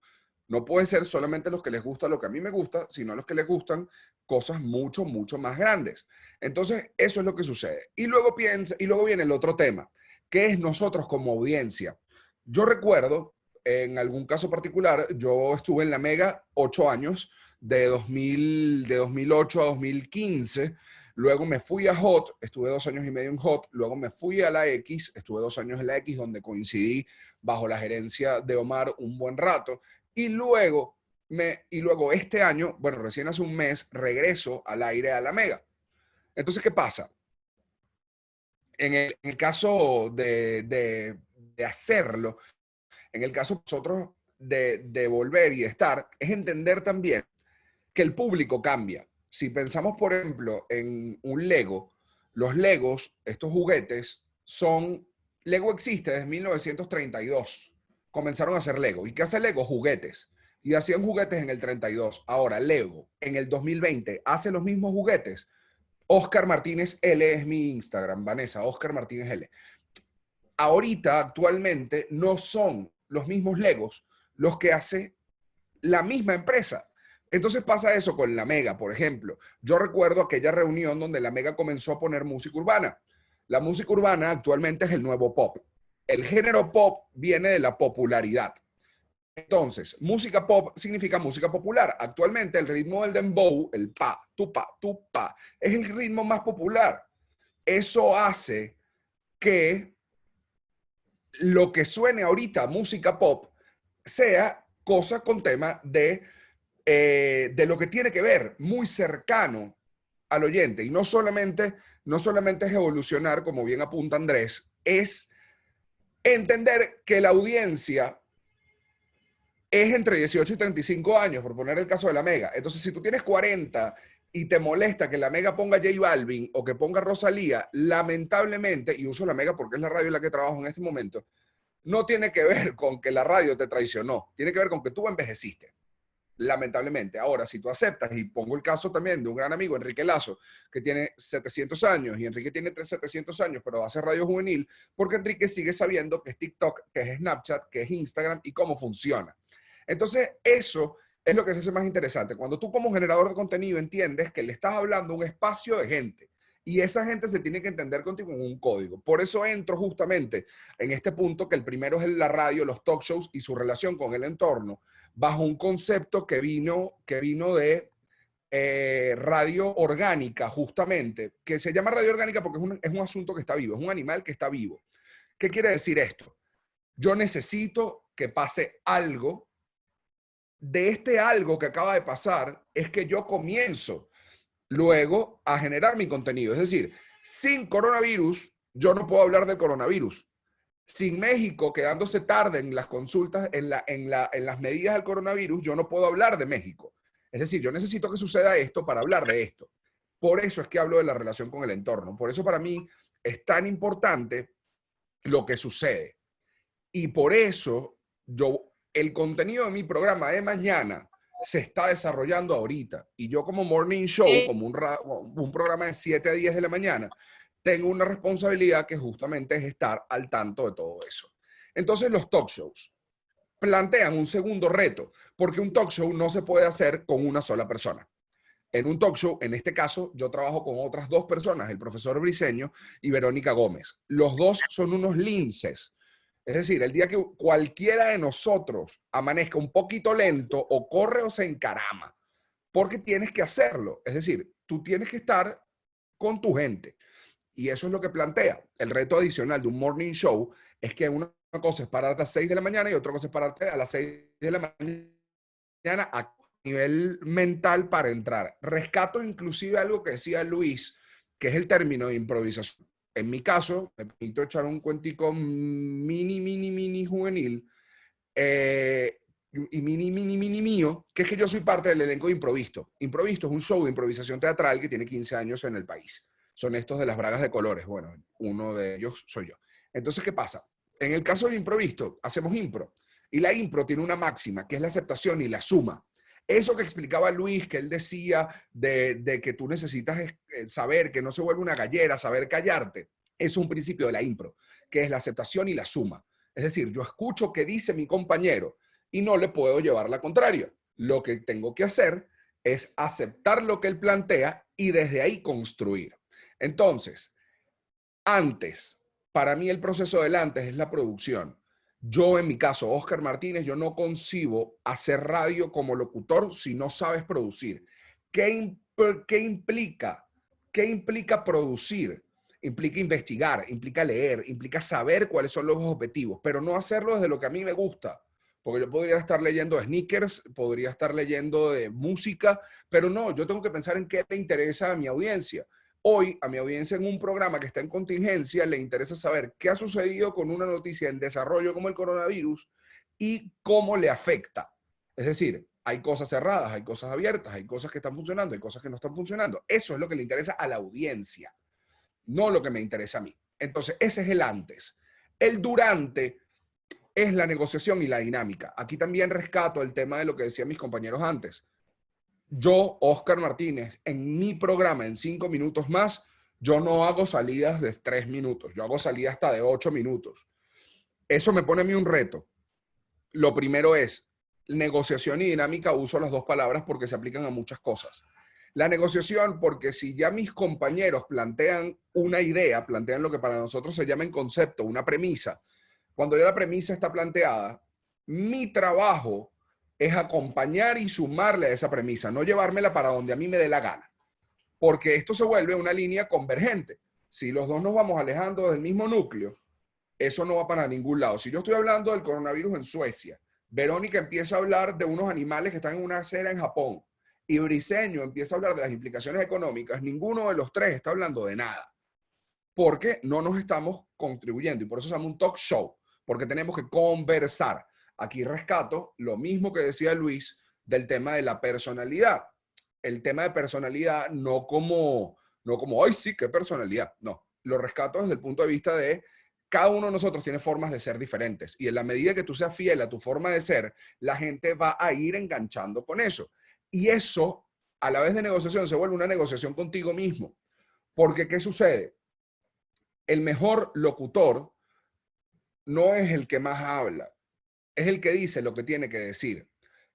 No puede ser solamente los que les gusta lo que a mí me gusta, sino los que les gustan cosas mucho más grandes. Entonces, eso es lo que sucede. Y luego viene el otro tema, que es nosotros como audiencia. Yo recuerdo, en algún caso particular, yo estuve en la Mega 8 años, de 2008 a 2015. luego me fui a Hot, estuve 2 años y medio en Hot, luego me fui a la X, estuve 2 años en la X, donde coincidí bajo la gerencia de Omar un buen rato, y luego este año, bueno, recién hace un mes, regreso al aire a la Mega. Entonces, ¿qué pasa? En el caso de hacerlo, en el caso de nosotros de volver y de estar, es entender también que el público cambia. Si pensamos, por ejemplo, en un Lego, los Legos, estos juguetes, Lego existe desde 1932. Comenzaron a hacer Lego. ¿Y qué hace Lego? Juguetes. Y hacían juguetes en el 32. Ahora, Lego, en el 2020, hace los mismos juguetes. Oscar Martínez L es mi Instagram, Vanessa, Oscar Martínez L. Ahorita, actualmente, no son los mismos Legos los que hace la misma empresa. Entonces pasa eso con la Mega, por ejemplo. Yo recuerdo aquella reunión donde la Mega comenzó a poner música urbana. La música urbana actualmente es el nuevo pop. El género pop viene de la popularidad. Entonces, música pop significa música popular. Actualmente el ritmo del dembow, el pa, tu pa, es el ritmo más popular. Eso hace que lo que suene ahorita música pop sea cosa con tema de lo que tiene que ver, muy cercano al oyente. Y no solamente es evolucionar, como bien apunta Andrés, es entender que la audiencia es entre 18 y 35 años, por poner el caso de la Mega. Entonces, si tú tienes 40 y te molesta que la Mega ponga J Balvin o que ponga Rosalía, lamentablemente, y uso la Mega porque es la radio en la que trabajo en este momento, no tiene que ver con que la radio te traicionó, tiene que ver con que tú envejeciste. Lamentablemente. Ahora, si tú aceptas, y pongo el caso también de un gran amigo, Enrique Lazo, que tiene 700 años, y Enrique tiene 700 años, pero hace radio juvenil, porque Enrique sigue sabiendo que es TikTok, que es Snapchat, que es Instagram, y cómo funciona. Entonces, eso es lo que se hace más interesante. Cuando tú como generador de contenido entiendes que le estás hablando a un espacio de gente, y esa gente se tiene que entender contigo en un código. Por eso entro justamente en este punto, que el primero es la radio, los talk shows y su relación con el entorno, bajo un concepto que vino de radio orgánica, justamente, que se llama radio orgánica porque es un asunto que está vivo, es un animal que está vivo. ¿Qué quiere decir esto? Yo necesito que pase algo. De este algo que acaba de pasar es que yo comienzo luego a generar mi contenido. Es decir, sin coronavirus, yo no puedo hablar del coronavirus. Sin México quedándose tarde en las consultas, en las medidas del coronavirus, yo no puedo hablar de México. Es decir, yo necesito que suceda esto para hablar de esto. Por eso es que hablo de la relación con el entorno. Por eso para mí es tan importante lo que sucede. Y por eso el contenido de mi programa de mañana se está desarrollando ahorita. Y yo como morning show, como un programa de 7 a 10 de la mañana, tengo una responsabilidad que justamente es estar al tanto de todo eso. Entonces los talk shows plantean un segundo reto, porque un talk show no se puede hacer con una sola persona. En un talk show, en este caso, yo trabajo con otras 2 personas, el profesor Briceño y Verónica Gómez. Los 2 son unos linces. Es decir, el día que cualquiera de nosotros amanezca un poquito lento, o corre o se encarama, porque tienes que hacerlo. Es decir, tú tienes que estar con tu gente. Y eso es lo que plantea. El reto adicional de un morning show es que una cosa es pararte a las 6 de la mañana y otra cosa es pararte a las 6 de la mañana a nivel mental para entrar. Rescato inclusive algo que decía Luis, que es el término de improvisación. En mi caso, me permito echar un cuentico mini juvenil, y mini mío, que es que yo soy parte del elenco de Improvisto. Improvisto es un show de improvisación teatral que tiene 15 años en el país. Son estos de las bragas de colores. Bueno, uno de ellos soy yo. Entonces, ¿qué pasa? En el caso de Improvisto, hacemos impro. Y la impro tiene una máxima, que es la aceptación y la suma. Eso que explicaba Luis, que él decía de que tú necesitas saber, que no se vuelve una gallera, saber callarte, es un principio de la impro, que es la aceptación y la suma. Es decir, yo escucho qué dice mi compañero y no le puedo llevar la contraria. Lo que tengo que hacer es aceptar lo que él plantea y desde ahí construir. Entonces, para mí el proceso del antes es la producción. Yo, en mi caso, Oscar Martínez, yo no concibo hacer radio como locutor si no sabes producir. ¿Qué implica ¿Qué implica producir? Implica investigar, implica leer, implica saber cuáles son los objetivos, pero no hacerlo desde lo que a mí me gusta. Porque yo podría estar leyendo de sneakers, podría estar leyendo de música, pero no, yo tengo que pensar en qué le interesa a mi audiencia. Hoy, a mi audiencia en un programa que está en contingencia, le interesa saber qué ha sucedido con una noticia en desarrollo como el coronavirus y cómo le afecta. Es decir, hay cosas cerradas, hay cosas abiertas, hay cosas que están funcionando, hay cosas que no están funcionando. Eso es lo que le interesa a la audiencia, no lo que me interesa a mí. Entonces, ese es el antes. El durante es la negociación y la dinámica. Aquí también rescato el tema de lo que decían mis compañeros antes. Yo, Oscar Martínez, en mi programa, en 5 minutos más, yo no hago salidas de 3 minutos, yo hago salidas hasta de 8 minutos. Eso me pone a mí un reto. Lo primero es negociación y dinámica, uso las dos palabras porque se aplican a muchas cosas. La negociación, porque si ya mis compañeros plantean una idea, plantean lo que para nosotros se llama en concepto, una premisa, cuando ya la premisa está planteada, mi trabajo es acompañar y sumarle a esa premisa, no llevármela para donde a mí me dé la gana. Porque esto se vuelve una línea convergente. Si los dos nos vamos alejando del mismo núcleo, eso no va para ningún lado. Si yo estoy hablando del coronavirus en Suecia, Verónica empieza a hablar de unos animales que están en una acera en Japón, y Briceño empieza a hablar de las implicaciones económicas, ninguno de los tres está hablando de nada. Porque no nos estamos contribuyendo. Y por eso se llama un talk show. Porque tenemos que conversar. Aquí rescato lo mismo que decía Luis del tema de la personalidad. El tema de personalidad no como, ay sí, qué personalidad. No, lo rescato desde el punto de vista de cada uno de nosotros tiene formas de ser diferentes. Y en la medida que tú seas fiel a tu forma de ser, la gente va a ir enganchando con eso. Y eso, a la vez de negociación, se vuelve una negociación contigo mismo. Porque, ¿qué sucede? El mejor locutor no es el que más habla, es el que dice lo que tiene que decir.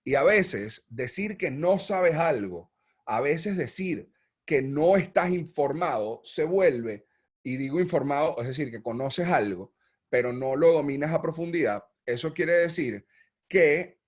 Y a veces decir que no sabes algo, a veces decir que no estás informado, se vuelve, y digo informado, es decir, que conoces algo, pero no lo dominas a profundidad. Eso quiere decir que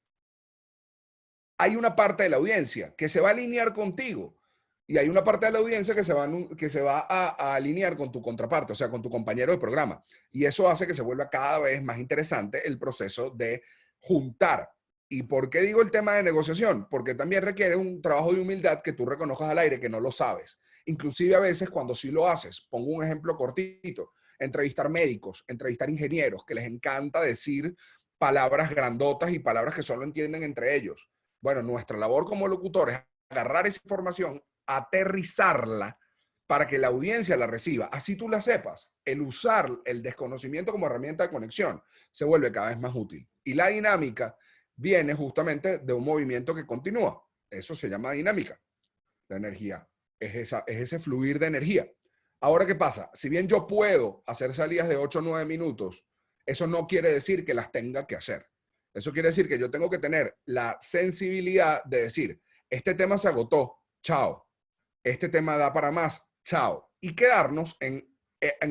hay una parte de la audiencia que se va a alinear contigo. Y hay una parte de la audiencia que se va a alinear con tu contraparte, o sea, con tu compañero de programa. Y eso hace que se vuelva cada vez más interesante el proceso de juntar. ¿Y por qué digo el tema de negociación? Porque también requiere un trabajo de humildad que tú reconozcas al aire que no lo sabes. Inclusive a veces cuando sí lo haces, pongo un ejemplo cortito, entrevistar médicos, entrevistar ingenieros, que les encanta decir palabras grandotas y palabras que solo entienden entre ellos. Bueno, nuestra labor como locutores es agarrar esa información, aterrizarla para que la audiencia la reciba. Así tú la sepas. El usar el desconocimiento como herramienta de conexión se vuelve cada vez más útil. Y la dinámica viene justamente de un movimiento que continúa. Eso se llama dinámica. La energía es ese fluir de energía. Ahora, ¿qué pasa? Si bien yo puedo hacer salidas de 8 o 9 minutos, eso no quiere decir que las tenga que hacer. Eso quiere decir que yo tengo que tener la sensibilidad de decir, este tema se agotó, chao. Este tema da para más, chao. Y quedarnos en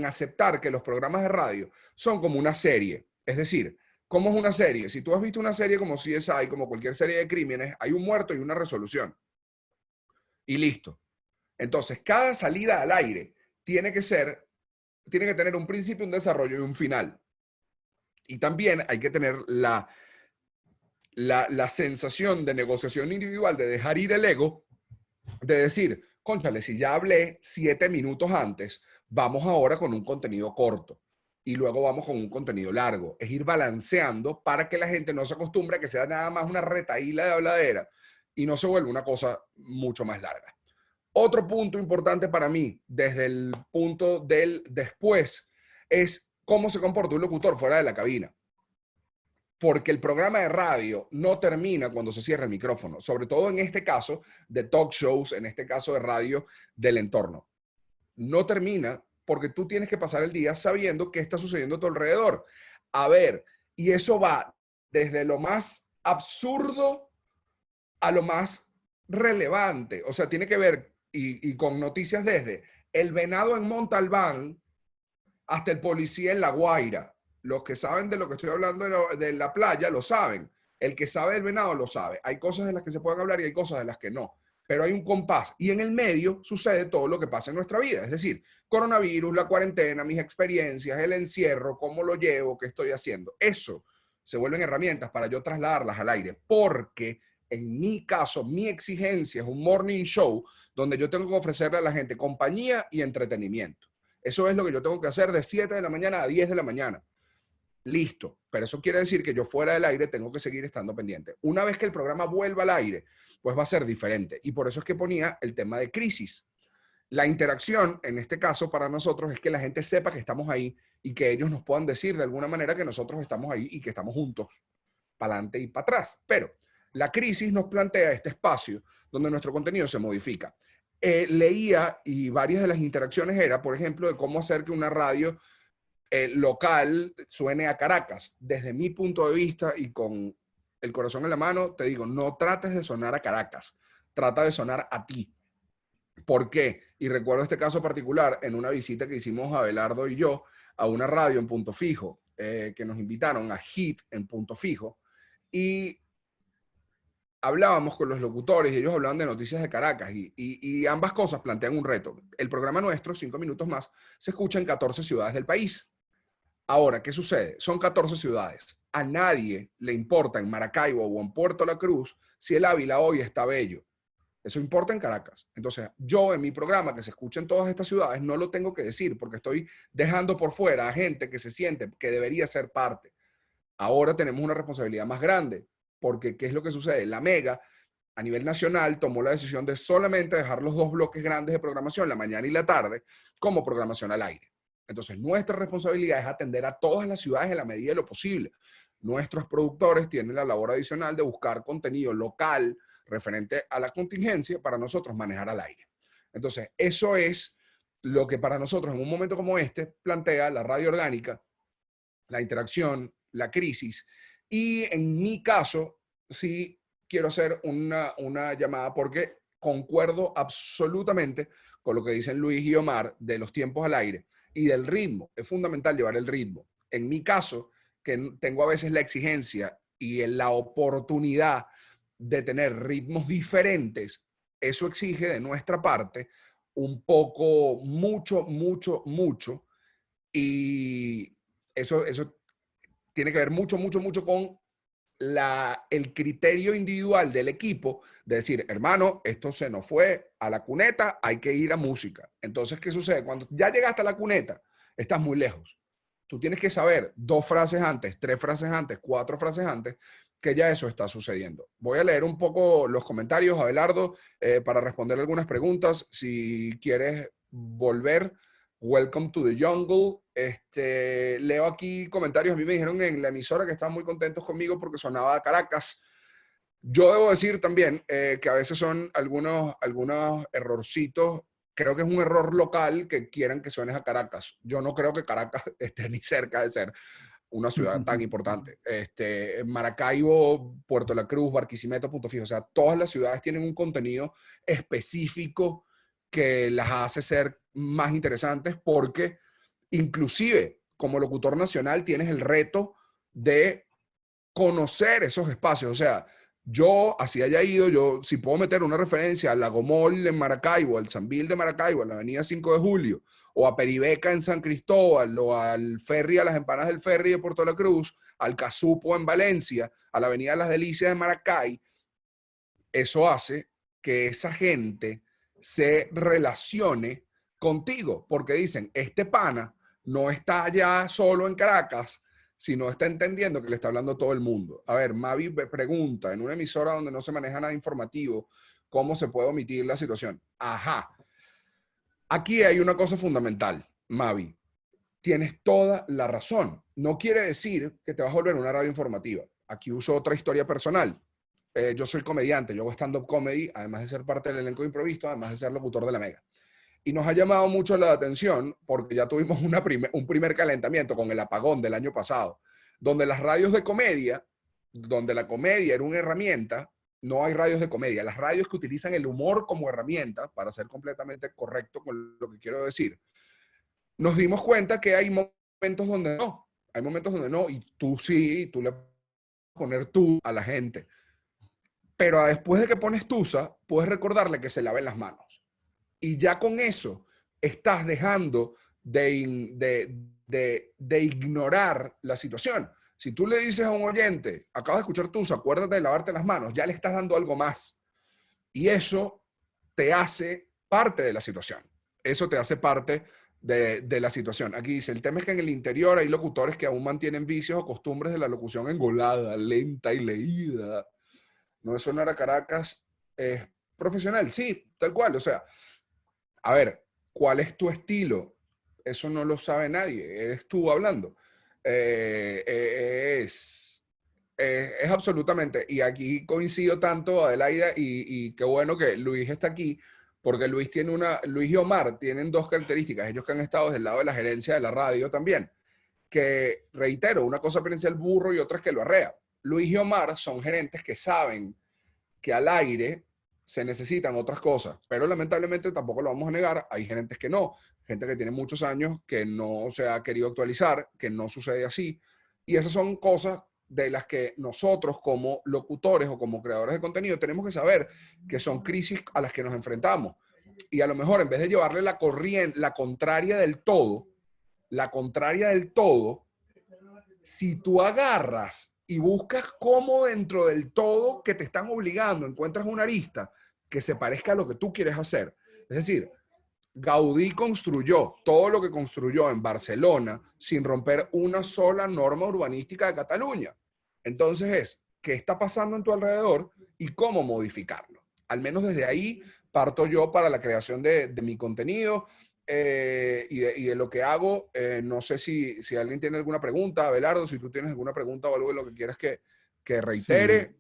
aceptar que los programas de radio son como una serie. Es decir, ¿cómo es una serie? Si tú has visto una serie como CSI, como cualquier serie de crímenes, hay un muerto y una resolución. Y listo. Entonces, cada salida al aire tiene que tener un principio, un desarrollo y un final. Y también hay que tener la sensación de negociación individual, de dejar ir el ego, de decir, cónchale, si ya hablé 7 minutos antes, vamos ahora con un contenido corto y luego vamos con un contenido largo. Es ir balanceando para que la gente no se acostumbre a que sea nada más una retaíla de habladera y no se vuelva una cosa mucho más larga. Otro punto importante para mí, desde el punto del después, es cómo se comporta un locutor fuera de la cabina. Porque el programa de radio no termina cuando se cierra el micrófono, sobre todo en este caso de talk shows, en este caso de radio del entorno. No termina porque tú tienes que pasar el día sabiendo qué está sucediendo a tu alrededor. A ver, y eso va desde lo más absurdo a lo más relevante. O sea, tiene que ver y con noticias desde el venado en Montalbán hasta el policía en La Guaira. Los que saben de lo que estoy hablando de la playa lo saben. El que sabe del venado lo sabe. Hay cosas de las que se pueden hablar y hay cosas de las que no. pero hay un compás. Y en el medio sucede todo lo que pasa en nuestra vida. Es decir, coronavirus, la cuarentena, mis experiencias, el encierro, cómo lo llevo, qué estoy haciendo. Eso se vuelven herramientas para yo trasladarlas al aire, porque en mi caso, mi exigencia es un morning show donde yo tengo que ofrecerle a la gente compañía y entretenimiento. Eso es lo que yo tengo que hacer de 7 de la mañana a 10 de la mañana. Listo, pero eso quiere decir que yo fuera del aire tengo que seguir estando pendiente. Una vez que el programa vuelva al aire, pues va a ser diferente. Y por eso es que ponía el tema de crisis. La interacción, en este caso, para nosotros, es que la gente sepa que estamos ahí y que ellos nos puedan decir de alguna manera que nosotros estamos ahí y que estamos juntos, para adelante y para atrás. Pero la crisis nos plantea este espacio donde nuestro contenido se modifica. Leía y varias de las interacciones era, por ejemplo, de cómo hacer que una radio local suene a Caracas. Desde mi punto de vista y con el corazón en la mano, te digo, no trates de sonar a Caracas, trata de sonar a ti. ¿Por qué? Y recuerdo este caso particular en una visita que hicimos Abelardo y yo a una radio en Punto Fijo, que nos invitaron a Hit en Punto Fijo, y hablábamos con los locutores y ellos hablaban de noticias de Caracas y ambas cosas plantean un reto. El programa nuestro, 5 minutos más, se escucha en 14 ciudades del país. Ahora, ¿qué sucede? Son 14 ciudades. A nadie le importa en Maracaibo o en Puerto La Cruz si el Ávila hoy está bello. Eso importa en Caracas. Entonces, yo en mi programa, que se escucha en todas estas ciudades, no lo tengo que decir porque estoy dejando por fuera a gente que se siente que debería ser parte. Ahora tenemos una responsabilidad más grande porque, ¿qué es lo que sucede? La Mega, a nivel nacional, tomó la decisión de solamente dejar los 2 bloques grandes de programación, la mañana y la tarde, como programación al aire. Entonces, nuestra responsabilidad es atender a todas las ciudades en la medida de lo posible. Nuestros productores tienen la labor adicional de buscar contenido local referente a la contingencia para nosotros manejar al aire. Entonces, eso es lo que para nosotros en un momento como este plantea la radio orgánica, la interacción, la crisis. Y en mi caso, sí quiero hacer una llamada porque concuerdo absolutamente con lo que dicen Luis y Omar de los tiempos al aire y del ritmo. Es fundamental llevar el ritmo. En mi caso, que tengo a veces la exigencia y la oportunidad de tener ritmos diferentes, eso exige de nuestra parte un poco, mucho, y eso tiene que ver mucho con el criterio individual del equipo de decir, hermano, esto se nos fue a la cuneta, hay que ir a música. Entonces, ¿qué sucede? Cuando ya llegaste a la cuneta, estás muy lejos. Tú tienes que saber 2 frases antes, 3 frases antes, 4 frases antes, que ya eso está sucediendo. Voy a leer un poco los comentarios, Abelardo, para responder algunas preguntas. Si quieres volver, welcome to the jungle. Leo aquí comentarios. A mí me dijeron en la emisora que estaban muy contentos conmigo porque sonaba a Caracas. Yo debo decir también que a veces son algunos errorcitos. Creo que es un error local que quieran que suenes a Caracas. Yo no creo que Caracas esté ni cerca de ser una ciudad tan importante. Maracaibo, Puerto La Cruz, Barquisimeto, Punto Fijo. O sea, todas las ciudades tienen un contenido específico que las hace ser más interesantes porque inclusive como locutor nacional tienes el reto de conocer esos espacios. O sea, yo, así haya ido, yo si puedo meter una referencia al Lagomol en Maracaibo, al Sambil de Maracaibo, a la avenida 5 de Julio, o a Peribeca en San Cristóbal, o al ferry, a las empanadas del ferry de Puerto La Cruz, al Casupo en Valencia, a la avenida Las Delicias de Maracay, eso hace que esa gente se relacione contigo, porque dicen, este pana no está ya solo en Caracas, sino está entendiendo que le está hablando a todo el mundo. A ver, Mavi pregunta, en una emisora donde no se maneja nada informativo, ¿cómo se puede omitir la situación? Ajá. Aquí hay una cosa fundamental, Mavi. Tienes toda la razón. No quiere decir que te vas a volver una radio informativa. Aquí uso otra historia personal. Yo soy comediante, yo hago stand-up comedy, además de ser parte del elenco de improviso, además de ser locutor de la Mega. Y nos ha llamado mucho la atención porque ya tuvimos un primer calentamiento con el apagón del año pasado, donde las radios de comedia, donde la comedia era una herramienta, no hay radios de comedia. Las radios que utilizan el humor como herramienta, para ser completamente correcto con lo que quiero decir, nos dimos cuenta que hay momentos donde no. Y tú sí, tú le puedes poner tú a la gente. pero después de que pones Tusa, puedes recordarle que se laven las manos. Y ya con eso estás dejando de ignorar la situación. Si tú le dices a un oyente, acabas de escuchar Tusa, acuérdate de lavarte las manos, ya le estás dando algo más. Y eso te hace parte de la situación. Eso te hace parte de la situación. Aquí dice, el tema es que en el interior hay locutores que aún mantienen vicios o costumbres de la locución engolada, lenta y leída. No es sonar a Caracas, es profesional, sí, tal cual. O sea, a ver, ¿cuál es tu estilo? Eso no lo sabe nadie, eres tú hablando. Es absolutamente, y aquí coincido tanto, Adelaida, y qué bueno que Luis está aquí, porque Luis y Omar tienen dos características, ellos que han estado del lado de la gerencia de la radio también, que reitero, una cosa piensa el burro y otra es que lo arrea. Luis y Omar son gerentes que saben que al aire se necesitan otras cosas, pero lamentablemente tampoco lo vamos a negar, hay gerentes que no, gente que tiene muchos años que no se ha querido actualizar, que no sucede así, y esas son cosas de las que nosotros como locutores o como creadores de contenido tenemos que saber que son crisis a las que nos enfrentamos. Y a lo mejor en vez de llevarle la corriente, la contraria del todo, si tú agarras y buscas cómo dentro del todo que te están obligando, encuentras una arista que se parezca a lo que tú quieres hacer. Es decir, Gaudí construyó todo lo que construyó en Barcelona sin romper una sola norma urbanística de Cataluña. Entonces ¿qué está pasando en tu alrededor y cómo modificarlo? Al menos desde ahí parto yo para la creación de mi contenido y de lo que hago. No sé si alguien tiene alguna pregunta, Abelardo, si tú tienes alguna pregunta o algo de lo que quieras que reitere.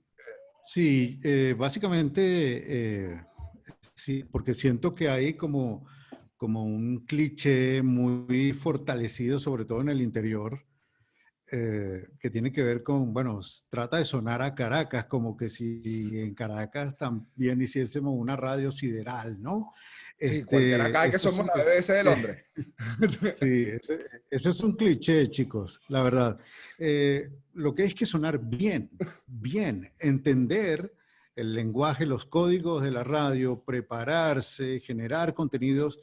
Sí, básicamente, sí, porque siento que hay como un cliché muy fortalecido, sobre todo en el interior, que tiene que ver con, bueno, trata de sonar a Caracas, como que si en Caracas también hiciésemos una radio sideral, ¿no? Sí, cualquier acá que Eso es somos la BBC de Londres. sí, ese es un cliché, chicos, la verdad. Lo que hay es que sonar bien, bien, entender el lenguaje, los códigos de la radio, prepararse, generar contenidos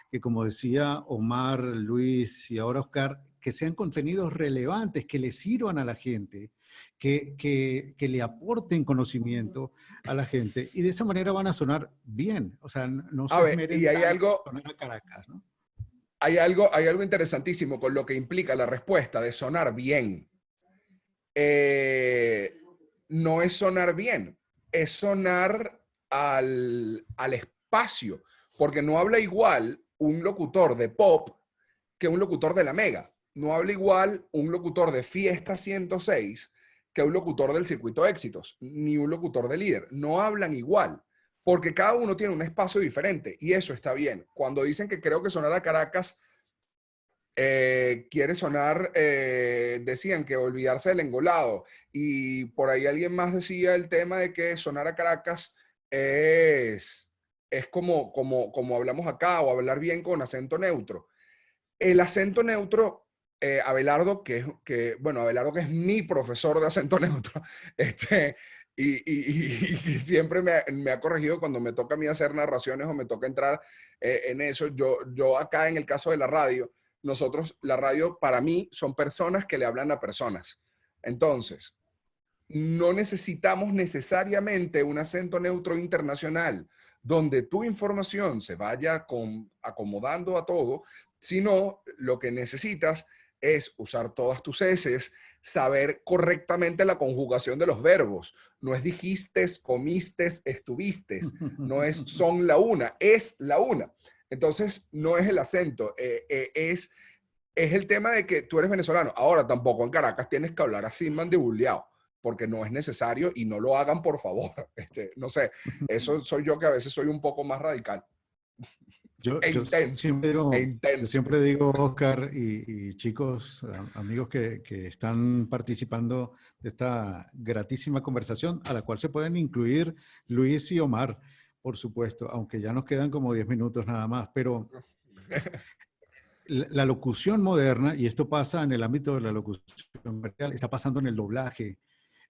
que, como decía Omar, Luis y ahora Oscar, que sean contenidos relevantes, que le sirvan a la gente, que le aporten conocimiento a la gente, y de esa manera van a sonar bien. O sea, no A se ver, y esmeren tanto en sonar a Caracas, ¿no? hay algo interesantísimo con lo que implica la respuesta de sonar bien. No es sonar bien, es sonar al espacio, porque no habla igual un locutor de pop que un locutor de la Mega. No habla igual un locutor de Fiesta 106 que un locutor del Circuito Éxitos, ni un locutor de Líder. No hablan igual, porque cada uno tiene un espacio diferente y eso está bien. Cuando dicen que creo que sonar a Caracas quiere sonar, decían que olvidarse del engolado, y por ahí alguien más decía el tema de que sonar a Caracas es como hablamos acá, o hablar bien con acento neutro. El acento neutro, Abelardo, Abelardo, que es mi profesor de acento neutro, y siempre me ha corregido cuando me toca a mí hacer narraciones o me toca entrar en eso. Yo acá en el caso de la radio, la radio para mí son personas que le hablan a personas. Entonces, no necesitamos necesariamente un acento neutro internacional donde tu información se vaya acomodando a todo, sino lo que necesitas es usar todas tus eses, saber correctamente la conjugación de los verbos. No es dijiste, comiste, estuviste, no es son la una, es la una. Entonces, no es el acento, es el tema de que tú eres venezolano. Ahora, tampoco en Caracas tienes que hablar así mandibuleado, porque no es necesario y no lo hagan, por favor. No sé, eso soy yo, que a veces soy un poco más radical. Yo Intenso. siempre digo, Oscar y chicos, amigos que están participando de esta gratísima conversación, a la cual se pueden incluir Luis y Omar, por supuesto, aunque ya nos quedan como 10 minutos nada más, pero la locución moderna, y esto pasa en el ámbito de la locución comercial, está pasando en el doblaje,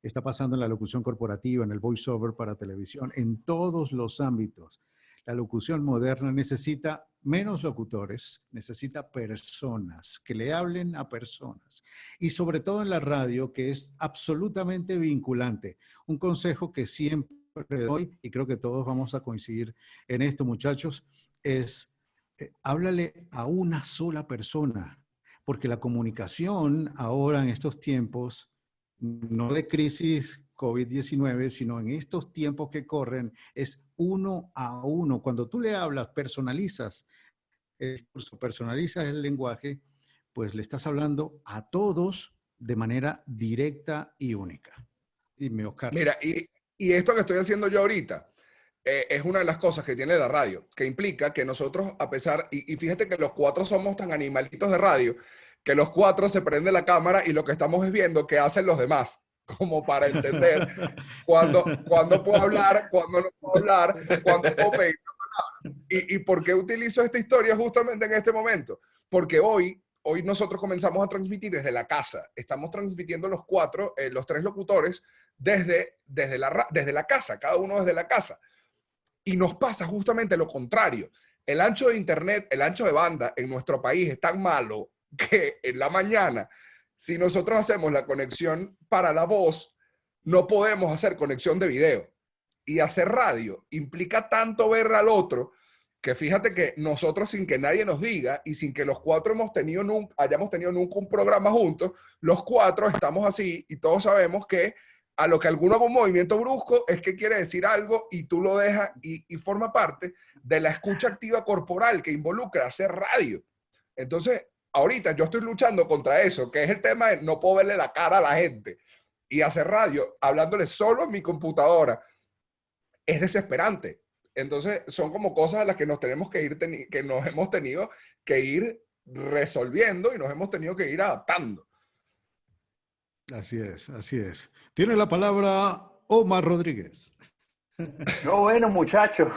está pasando en la locución corporativa, en el voiceover para televisión, en todos los ámbitos. La locución moderna necesita menos locutores, necesita personas, que le hablen a personas. Y sobre todo en la radio, que es absolutamente vinculante. Un consejo que siempre doy, y creo que todos vamos a coincidir en esto, muchachos, es háblale a una sola persona, porque la comunicación ahora en estos tiempos, no de crisis COVID-19, sino en estos tiempos que corren, es uno a uno. Cuando tú le hablas, personalizas el discurso, personalizas el lenguaje, pues le estás hablando a todos de manera directa y única. Dime, Oscar. Mira, y esto que estoy haciendo yo ahorita es una de las cosas que tiene la radio, que implica que nosotros, a pesar, y fíjate que los cuatro somos tan animalitos de radio, que los cuatro se prende la cámara y lo que estamos es viendo qué hacen los demás, como para entender cuándo puedo hablar, cuándo no puedo hablar, cuándo puedo pedir. ¿Y por qué utilizo esta historia justamente en este momento? Porque hoy nosotros comenzamos a transmitir desde la casa. Estamos transmitiendo los cuatro, los tres locutores, desde la casa, cada uno desde la casa. Y nos pasa justamente lo contrario. El ancho de internet, el ancho de banda en nuestro país es tan malo que en la mañana, si nosotros hacemos la conexión para la voz, no podemos hacer conexión de video. Y hacer radio implica tanto ver al otro que fíjate que nosotros, sin que nadie nos diga y sin que los cuatro hayamos tenido nunca un programa juntos, los cuatro estamos así y todos sabemos que a lo que alguno haga un movimiento brusco es que quiere decir algo y tú lo dejas y forma parte de la escucha activa corporal que involucra hacer radio. Entonces, ahorita yo estoy luchando contra eso, que es el tema de no puedo verle la cara a la gente y hacer radio hablándole solo en mi computadora. Es desesperante. Entonces, son como cosas a las que nos tenemos que ir, que nos hemos tenido que ir resolviendo y nos hemos tenido que ir adaptando. Así es, así es. Tiene la palabra Omar Rodríguez. No, bueno, muchachos,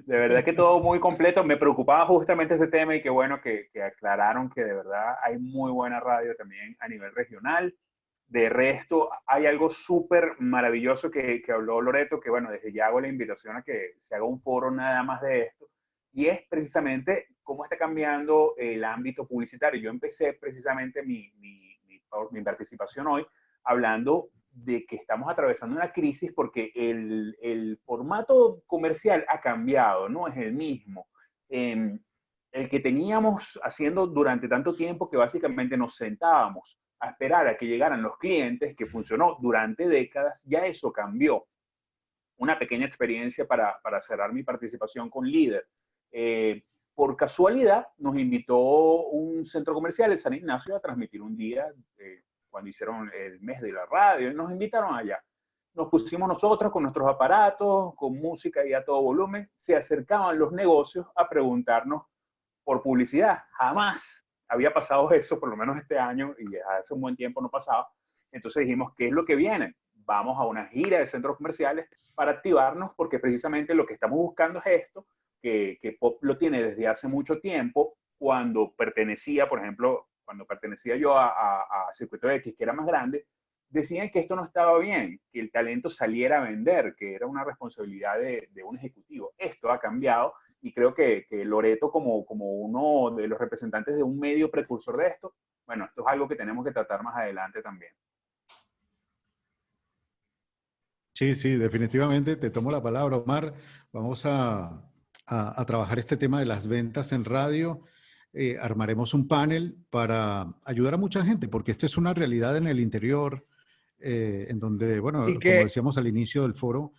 de verdad que todo muy completo. Me preocupaba justamente este tema y qué bueno que aclararon que de verdad hay muy buena radio también a nivel regional. De resto, hay algo súper maravilloso que habló Loreto, que bueno, desde ya hago la invitación a que se haga un foro nada más de esto, y es precisamente cómo está cambiando el ámbito publicitario. Yo empecé precisamente mi participación hoy hablando de que estamos atravesando una crisis porque el formato comercial ha cambiado, no es el mismo. El que teníamos haciendo durante tanto tiempo que básicamente nos sentábamos a esperar a que llegaran los clientes, que funcionó durante décadas, ya eso cambió. Una pequeña experiencia para cerrar mi participación con Líder. Por casualidad nos invitó un centro comercial, el San Ignacio, a transmitir un día cuando hicieron el mes de la radio, y nos invitaron allá. Nos pusimos nosotros con nuestros aparatos, con música y a todo volumen, se acercaban los negocios a preguntarnos por publicidad. Jamás había pasado eso, por lo menos este año, y hace un buen tiempo no pasaba. Entonces dijimos, ¿qué es lo que viene? Vamos a una gira de centros comerciales para activarnos, porque precisamente lo que estamos buscando es esto, que Pop lo tiene desde hace mucho tiempo, cuando pertenecía, por ejemplo, cuando pertenecía yo a Circuito X, que era más grande, decían que esto no estaba bien, que el talento saliera a vender, que era una responsabilidad de un ejecutivo. Esto ha cambiado y creo que Loreto, como uno de los representantes de un medio precursor de esto, bueno, esto es algo que tenemos que tratar más adelante también. Sí, sí, definitivamente te tomo la palabra, Omar. Vamos a trabajar este tema de las ventas en radio. Armaremos un panel para ayudar a mucha gente, porque esto es una realidad en el interior, en donde, bueno, como decíamos al inicio del foro,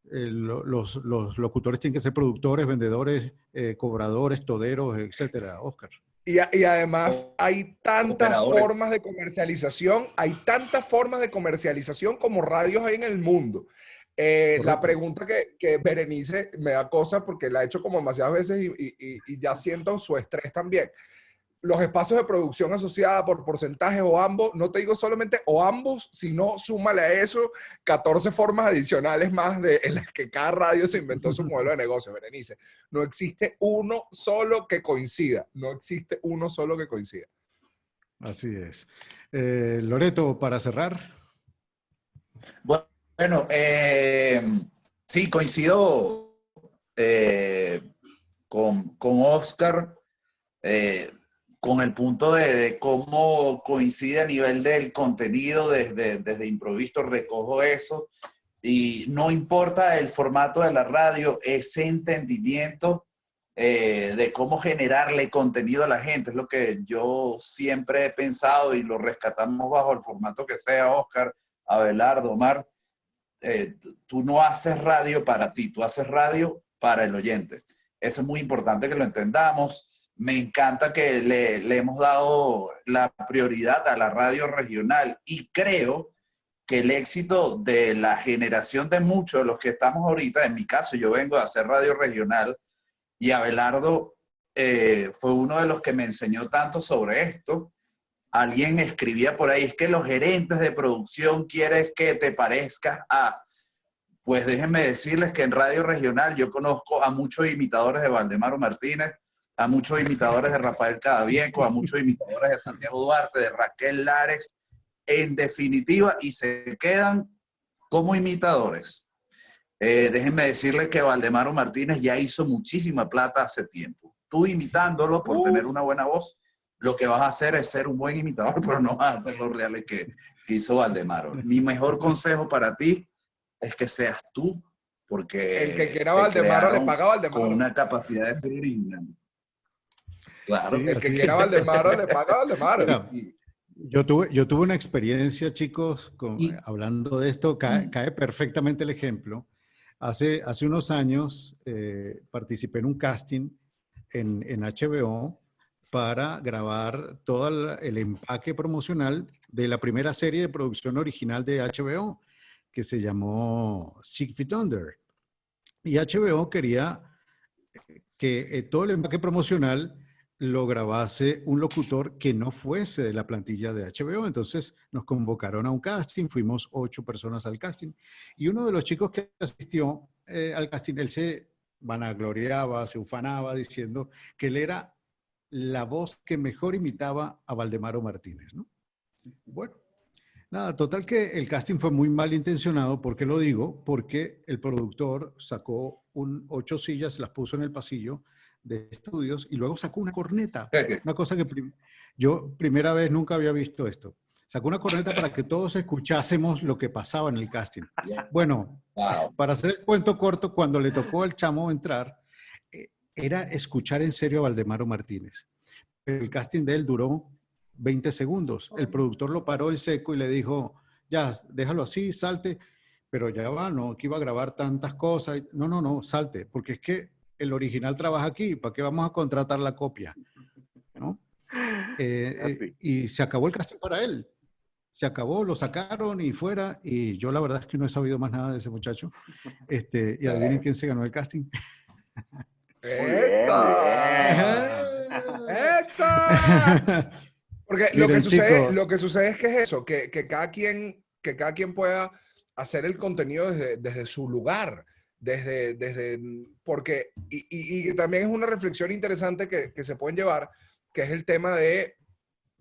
los locutores tienen que ser productores, vendedores, cobradores, toderos, etcétera, Oscar. Y además hay tantas formas de comercialización, como radios hay en el mundo. La pregunta que Berenice me da cosa porque la he hecho como demasiadas veces y ya siento su estrés también. Los espacios de producción asociada por porcentaje o ambos, no te digo solamente o ambos, sino súmale a eso 14 formas adicionales más en las que cada radio se inventó su modelo de negocio, Berenice. No existe uno solo que coincida. No existe uno solo que coincida. Así es. Loreto, para cerrar. Bueno, sí, coincido con Oscar, con el punto de cómo coincide a nivel del contenido, desde Improvisto recojo eso, y no importa el formato de la radio, ese entendimiento de cómo generarle contenido a la gente, es lo que yo siempre he pensado y lo rescatamos bajo el formato que sea, Oscar, Abelardo, Omar. Tú no haces radio para ti, tú haces radio para el oyente. Eso es muy importante que lo entendamos. Me encanta que le hemos dado la prioridad a la radio regional y creo que el éxito de la generación de muchos de los que estamos ahorita, en mi caso yo vengo a hacer radio regional y Abelardo fue uno de los que me enseñó tanto sobre esto. Alguien escribía por ahí, es que los gerentes de producción quieren que te parezcas a... Pues déjenme decirles que en Radio Regional yo conozco a muchos imitadores de Valdemaro Martínez, a muchos imitadores de Rafael Cadavieco, a muchos imitadores de Santiago Duarte, de Raquel Lares, en definitiva, y se quedan como imitadores. Déjenme decirles que Valdemaro Martínez ya hizo muchísima plata hace tiempo. Tú imitándolo por tener una buena voz, lo que vas a hacer es ser un buen imitador, pero no vas a hacer los reales que hizo Valdemaro. Mi mejor consejo para ti es que seas tú, porque El que quiera Valdemaro le paga a Valdemaro. con una capacidad de ser original. Claro. Sí, El que así quiera es. Valdemaro le paga a Valdemaro. Mira, yo tuve una experiencia, chicos, hablando de esto, cae perfectamente el ejemplo. Hace unos años participé en un casting en HBO para grabar todo el empaque promocional de la primera serie de producción original de HBO, que se llamó Six Feet Under. Y HBO quería que todo el empaque promocional lo grabase un locutor que no fuese de la plantilla de HBO. Entonces nos convocaron a un casting, fuimos 8 personas al casting. Y uno de los chicos que asistió al casting, él se vanagloriaba, se ufanaba diciendo que él era la voz que mejor imitaba a Valdemaro Martínez, ¿no? Bueno, nada, total que el casting fue muy mal intencionado. ¿Por qué lo digo? Porque el productor sacó 8 sillas, las puso en el pasillo de estudios y luego sacó una corneta. Una cosa que yo primera vez nunca había visto esto. Sacó una corneta para que todos escuchásemos lo que pasaba en el casting. Bueno, para hacer el cuento corto, cuando le tocó al chamo entrar, era escuchar en serio a Valdemaro Martínez. Pero el casting de él duró 20 segundos. El productor lo paró en seco y le dijo, ya, déjalo así, salte, pero ya va, no, que iba a grabar tantas cosas. No, salte, porque es que el original trabaja aquí, ¿para qué vamos a contratar la copia? ¿No? Y se acabó el casting para él. Se acabó, lo sacaron y fuera, y yo la verdad es que no he sabido más nada de ese muchacho. Y adivinen quién se ganó el casting. ¡Esta! Porque Miren, lo que sucede es que es eso, que cada quien pueda hacer el contenido desde su lugar, porque, y también es una reflexión interesante que se pueden llevar, que es el tema de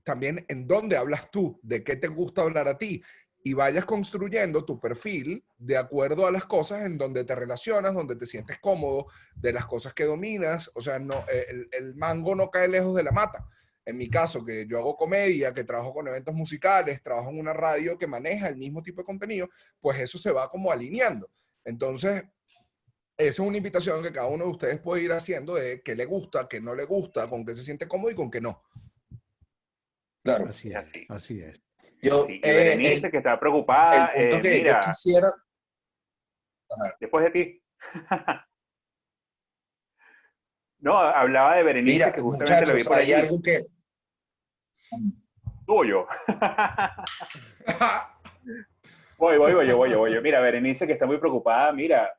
también en dónde hablas tú, de qué te gusta hablar a ti, y vayas construyendo tu perfil de acuerdo a las cosas en donde te relacionas, donde te sientes cómodo, de las cosas que dominas. O sea, no, el mango no cae lejos de la mata. En mi caso, que yo hago comedia, que trabajo con eventos musicales, trabajo en una radio que maneja el mismo tipo de contenido, pues eso se va como alineando. Entonces, eso es una invitación que cada uno de ustedes puede ir haciendo de qué le gusta, qué no le gusta, con qué se siente cómodo y con qué no. Claro. Así es, así es. Yo, sí, y Berenice, que está preocupada, el punto que mira, yo quisiera... después de ti. No, hablaba de Berenice, Mira, que justamente lo vi por hay allí. algo que... Tuyo. Voy yo. Mira, Berenice, que está muy preocupada, mira,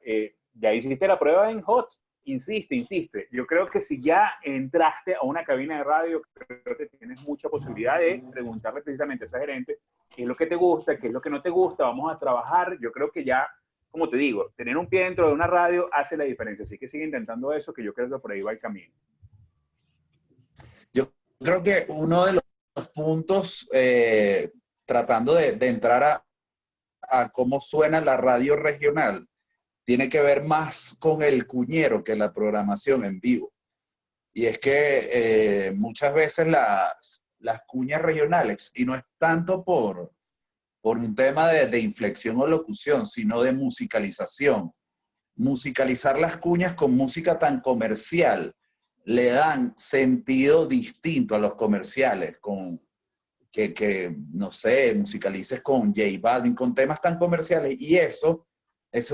ya hiciste la prueba en Hot. Insiste. Yo creo que si ya entraste a una cabina de radio, creo que tienes mucha posibilidad de preguntarle precisamente a esa gerente qué es lo que te gusta, qué es lo que no te gusta, vamos a trabajar. Yo creo que ya, como te digo, tener un pie dentro de una radio hace la diferencia. Así que sigue intentando eso, que yo creo que por ahí va el camino. Yo creo que uno de los puntos, tratando de entrar a cómo suena la radio regional tiene que ver más con el cuñero que la programación en vivo. Y es que muchas veces las cuñas regionales, y no es tanto por un tema de inflexión o locución, sino de musicalización. Musicalizar las cuñas con música tan comercial le dan sentido distinto a los comerciales, con no sé, musicalices con J Balvin, con temas tan comerciales, y eso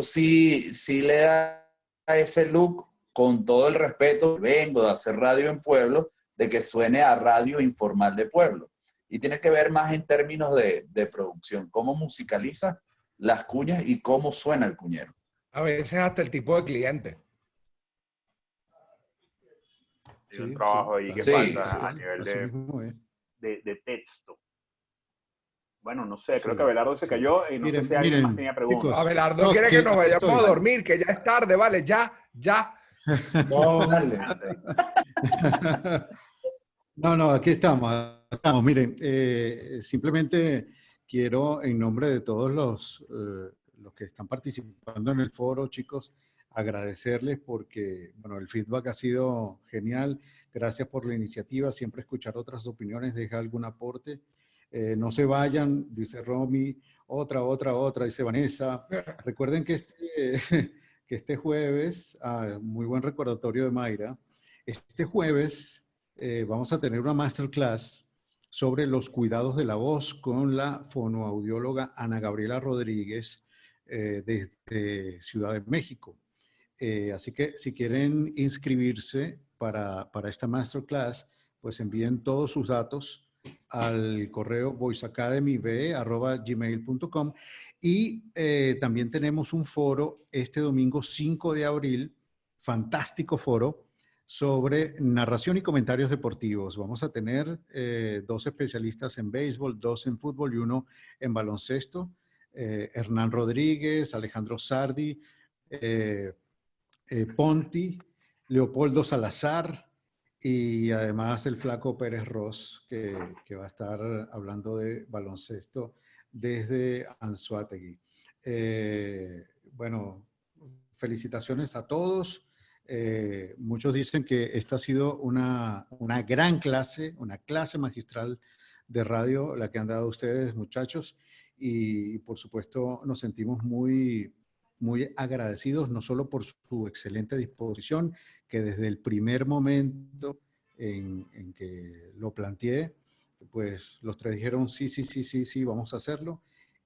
sí le da ese look, con todo el respeto, vengo de hacer radio en pueblo, de que suene a radio informal de pueblo. Y tiene que ver más en términos de producción, cómo musicaliza las cuñas y cómo suena el cuñero. A veces hasta el tipo de cliente. Hay un Sí, trabajo ahí tal que Sí, cual, falta tal sí. a cual, nivel así mismo es. de texto. Bueno, no sé, creo que Sí, Abelardo se sí. cayó y no sé si alguien más Miren, tenía preguntas. chicos, Abelardo no, quiere que nos aquí vayamos a estoy. dormir, que ya es tarde, vale, ya. No, vale. Adelante. No, aquí estamos, Miren, simplemente quiero, en nombre de todos los que están participando en el foro, chicos, agradecerles porque, bueno, el feedback ha sido genial. Gracias por la iniciativa. Siempre escuchar otras opiniones deja algún aporte. No se vayan, dice Romy, otra, dice Vanessa. Recuerden que que este jueves, muy buen recordatorio de Mayra, este jueves vamos a tener una masterclass sobre los cuidados de la voz con la fonoaudióloga Ana Gabriela Rodríguez desde Ciudad de México. Así que si quieren inscribirse para esta masterclass, pues envíen todos sus datos al correo voiceacademyve@gmail.com y también tenemos un foro este domingo 5 de abril, fantástico foro, sobre narración y comentarios deportivos. Vamos a tener dos especialistas en béisbol, dos en fútbol y uno en baloncesto. Hernán Rodríguez, Alejandro Sardi, Ponti, Leopoldo Salazar y además el flaco Pérez Ross, que va a estar hablando de baloncesto desde Anzoátegui. Bueno, felicitaciones a todos. Muchos dicen que esta ha sido una gran clase, una clase magistral de radio, la que han dado ustedes, muchachos, y por supuesto nos sentimos muy agradecidos, no solo por su excelente disposición, que desde el primer momento en que lo planteé, pues los tres dijeron sí, vamos a hacerlo.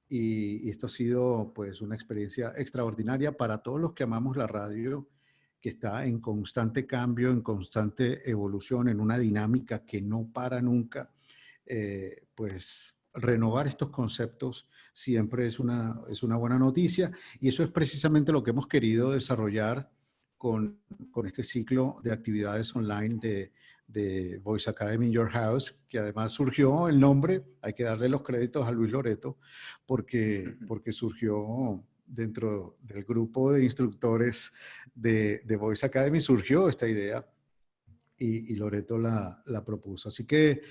Y esto ha sido pues una experiencia extraordinaria para todos los que amamos la radio, que está en constante cambio, en constante evolución, en una dinámica que no para nunca. Pues renovar estos conceptos siempre es una buena noticia y eso es precisamente lo que hemos querido desarrollar con este ciclo de actividades online de Voice Academy in Your House, que además surgió el nombre, hay que darle los créditos a Luis Loreto, porque surgió dentro del grupo de instructores de Voice Academy, surgió esta idea y Loreto la propuso. Así que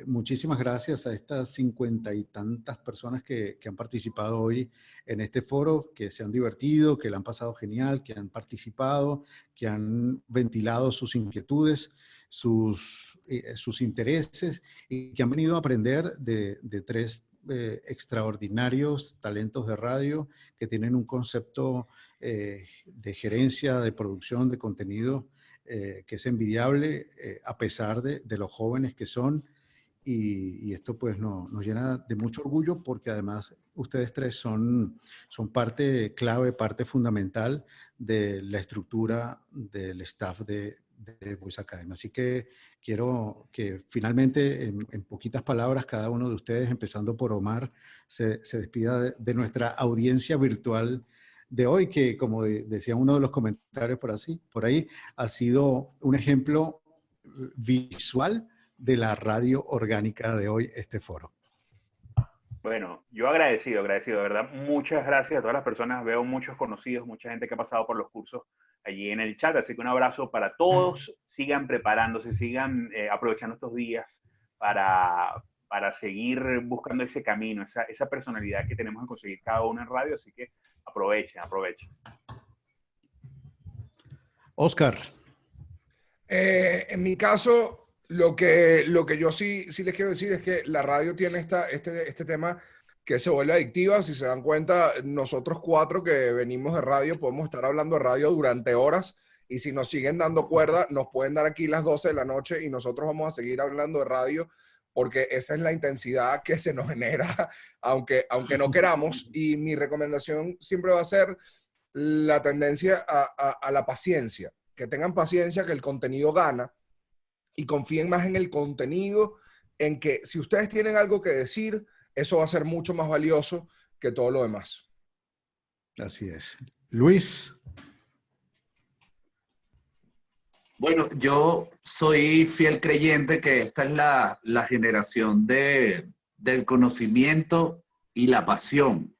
muchísimas gracias a estas 50 y tantas personas que han participado hoy en este foro, que se han divertido, que la han pasado genial, que han participado, que han ventilado sus inquietudes, sus intereses y que han venido a aprender de tres extraordinarios talentos de radio que tienen un concepto de gerencia, de producción, de contenido que es envidiable a pesar de los jóvenes que son y esto pues nos llena de mucho orgullo porque además ustedes tres son parte clave, parte fundamental de la estructura del staff de Voice Academy. Así que quiero que finalmente en poquitas palabras cada uno de ustedes, empezando por Omar, se despida de nuestra audiencia virtual de hoy, que como decía uno de los comentarios por ahí, ha sido un ejemplo visual de la radio orgánica de hoy, este foro. Bueno, yo agradecido, de verdad. Muchas gracias a todas las personas. Veo muchos conocidos, mucha gente que ha pasado por los cursos allí en el chat. Así que un abrazo para todos. Sigan preparándose, sigan aprovechando estos días para para seguir buscando ese camino, esa personalidad que tenemos que conseguir cada uno en radio, así que aprovechen, aprovechen. Oscar. En mi caso, lo que yo sí les quiero decir es que la radio tiene este tema que se vuelve adictiva. Si se dan cuenta, nosotros 4 que venimos de radio podemos estar hablando de radio durante horas, y si nos siguen dando cuerda, nos pueden dar aquí las 12 de la noche y nosotros vamos a seguir hablando de radio, porque esa es la intensidad que se nos genera, aunque no queramos. Y mi recomendación siempre va a ser la tendencia a la paciencia. Que tengan paciencia, que el contenido gana, y confíen más en el contenido, en que si ustedes tienen algo que decir, eso va a ser mucho más valioso que todo lo demás. Así es. Luis. Bueno, yo soy fiel creyente que esta es la generación del conocimiento y la pasión.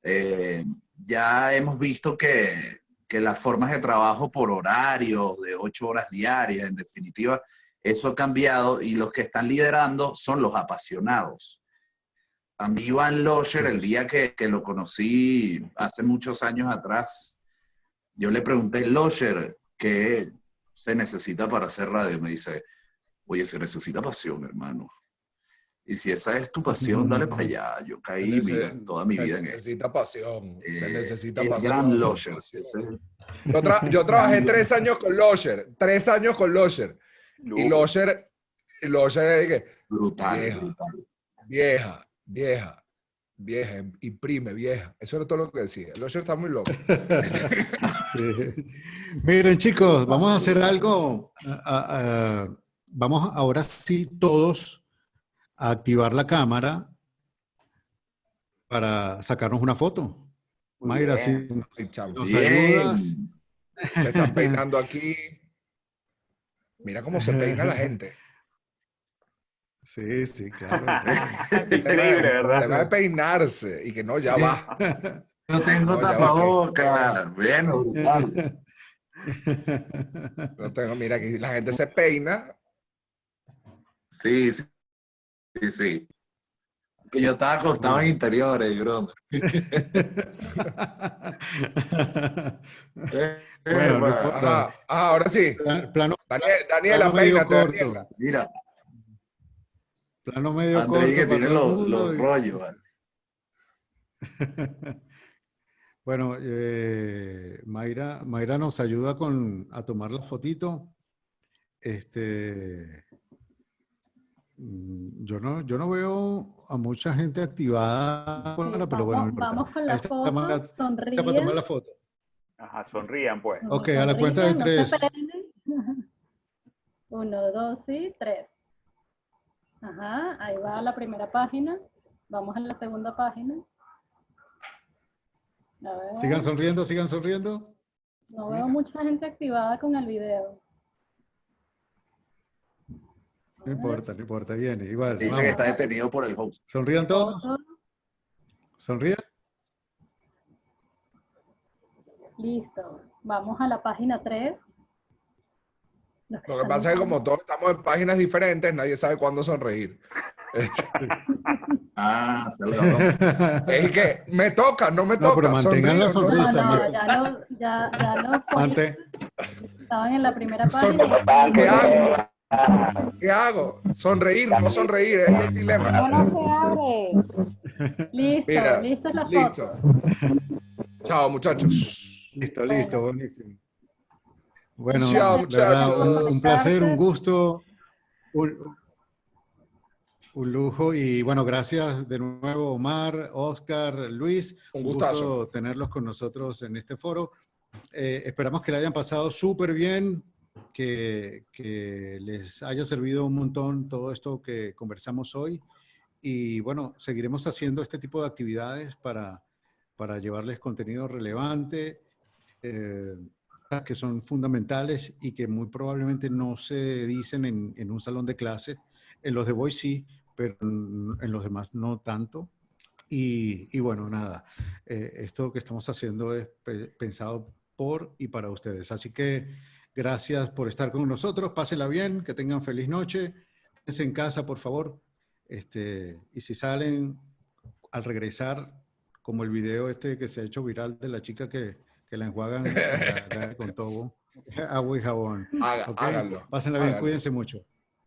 Ya hemos visto que las formas de trabajo por horario, de 8 horas diarias, en definitiva, eso ha cambiado, y los que están liderando son los apasionados. A mí, Iván Losher, el día que lo conocí hace muchos años atrás, yo le pregunté, Losher, ¿qué se necesita para hacer radio? Me dice, oye, se necesita pasión, hermano. Y si esa es tu pasión, dale para allá. Yo caí toda mi vida en eso. Se necesita pasión. Se necesita el pasión. Gran Losher. Yo trabajé 3 años con Losher. 3 años con Losher. Y Losher es brutal. Vieja, imprime, vieja. Eso era todo lo que decía. Losher está muy loco. Sí. Miren, chicos, vamos a hacer algo. Vamos ahora sí todos a activar la cámara para sacarnos una foto. Mayra, si nos ayudas. Se están peinando aquí. Mira cómo se peina la gente. Sí, sí, claro. Increíble, ¿verdad? Debe peinarse y que no, ya va. No tengo tapabocas. Bueno, brutal. No tengo, mira, aquí la gente se peina. Sí. Que yo estaba acostado en interiores, bro. Bueno, no importa. Ahora sí. Daniela, plano medio peínate, corto. Daniela. Mira, Plano medio André, corto que para tiene todo el mundo. los rollos, ¿vale? Bueno, Mayra nos ayuda a tomar la fotito. Yo no veo a mucha gente activada, pero bueno, no importa. Vamos con la foto, para sonríen. tomar la foto. Ajá, sonrían pues. Ok, a la cuenta de 3. 1, 2 y 3. Ajá, ahí va la primera página. Vamos a la segunda página. A ver. Sigan sonriendo. No veo mucha gente activada con el video. No importa, viene, igual. Dice que está detenido por el host. ¿Sonrían todos? ¿Sonrían? Listo. Vamos a la página 3. Lo que pasa es que como todos estamos en páginas diferentes, nadie sabe cuándo sonreír. Se le va. Es que me toca, no me toca. Pero mantengan la sonrisa. No, ya estaban en la primera página. ¿Qué hago? ¿Sonreír? ¿No sonreír? Es el dilema. No se abre. Listo, Mira, listo es la listo. foto. Chao, muchachos. Listo, buenísimo. Bueno, Chao, verdad, muchachos. un placer, un gusto, un lujo, y bueno, gracias de nuevo, Omar, Oscar, Luis. Un gustazo. Gusto tenerlos con nosotros en este foro. Esperamos que le hayan pasado súper bien, que les haya servido un montón todo esto que conversamos hoy, y bueno, seguiremos haciendo este tipo de actividades para llevarles contenido relevante, que son fundamentales y que muy probablemente no se dicen en un salón de clase. En los de Voice sí, pero en los demás no tanto. Y bueno, nada, esto que estamos haciendo es pensado por y para ustedes. Así que gracias por estar con nosotros, pásenla bien, que tengan feliz noche, quédense en casa, por favor. Y si salen al regresar, como el video este que se ha hecho viral de la chica que la enjuagan en la calle con todo, agua y jabón. ¿Ok? Háganlo. Pásenla bien, Háganlo. cuídense mucho.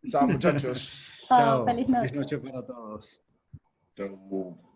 Chao, muchachos. Chao, Chao. feliz noche. Feliz noche para todos. Chau.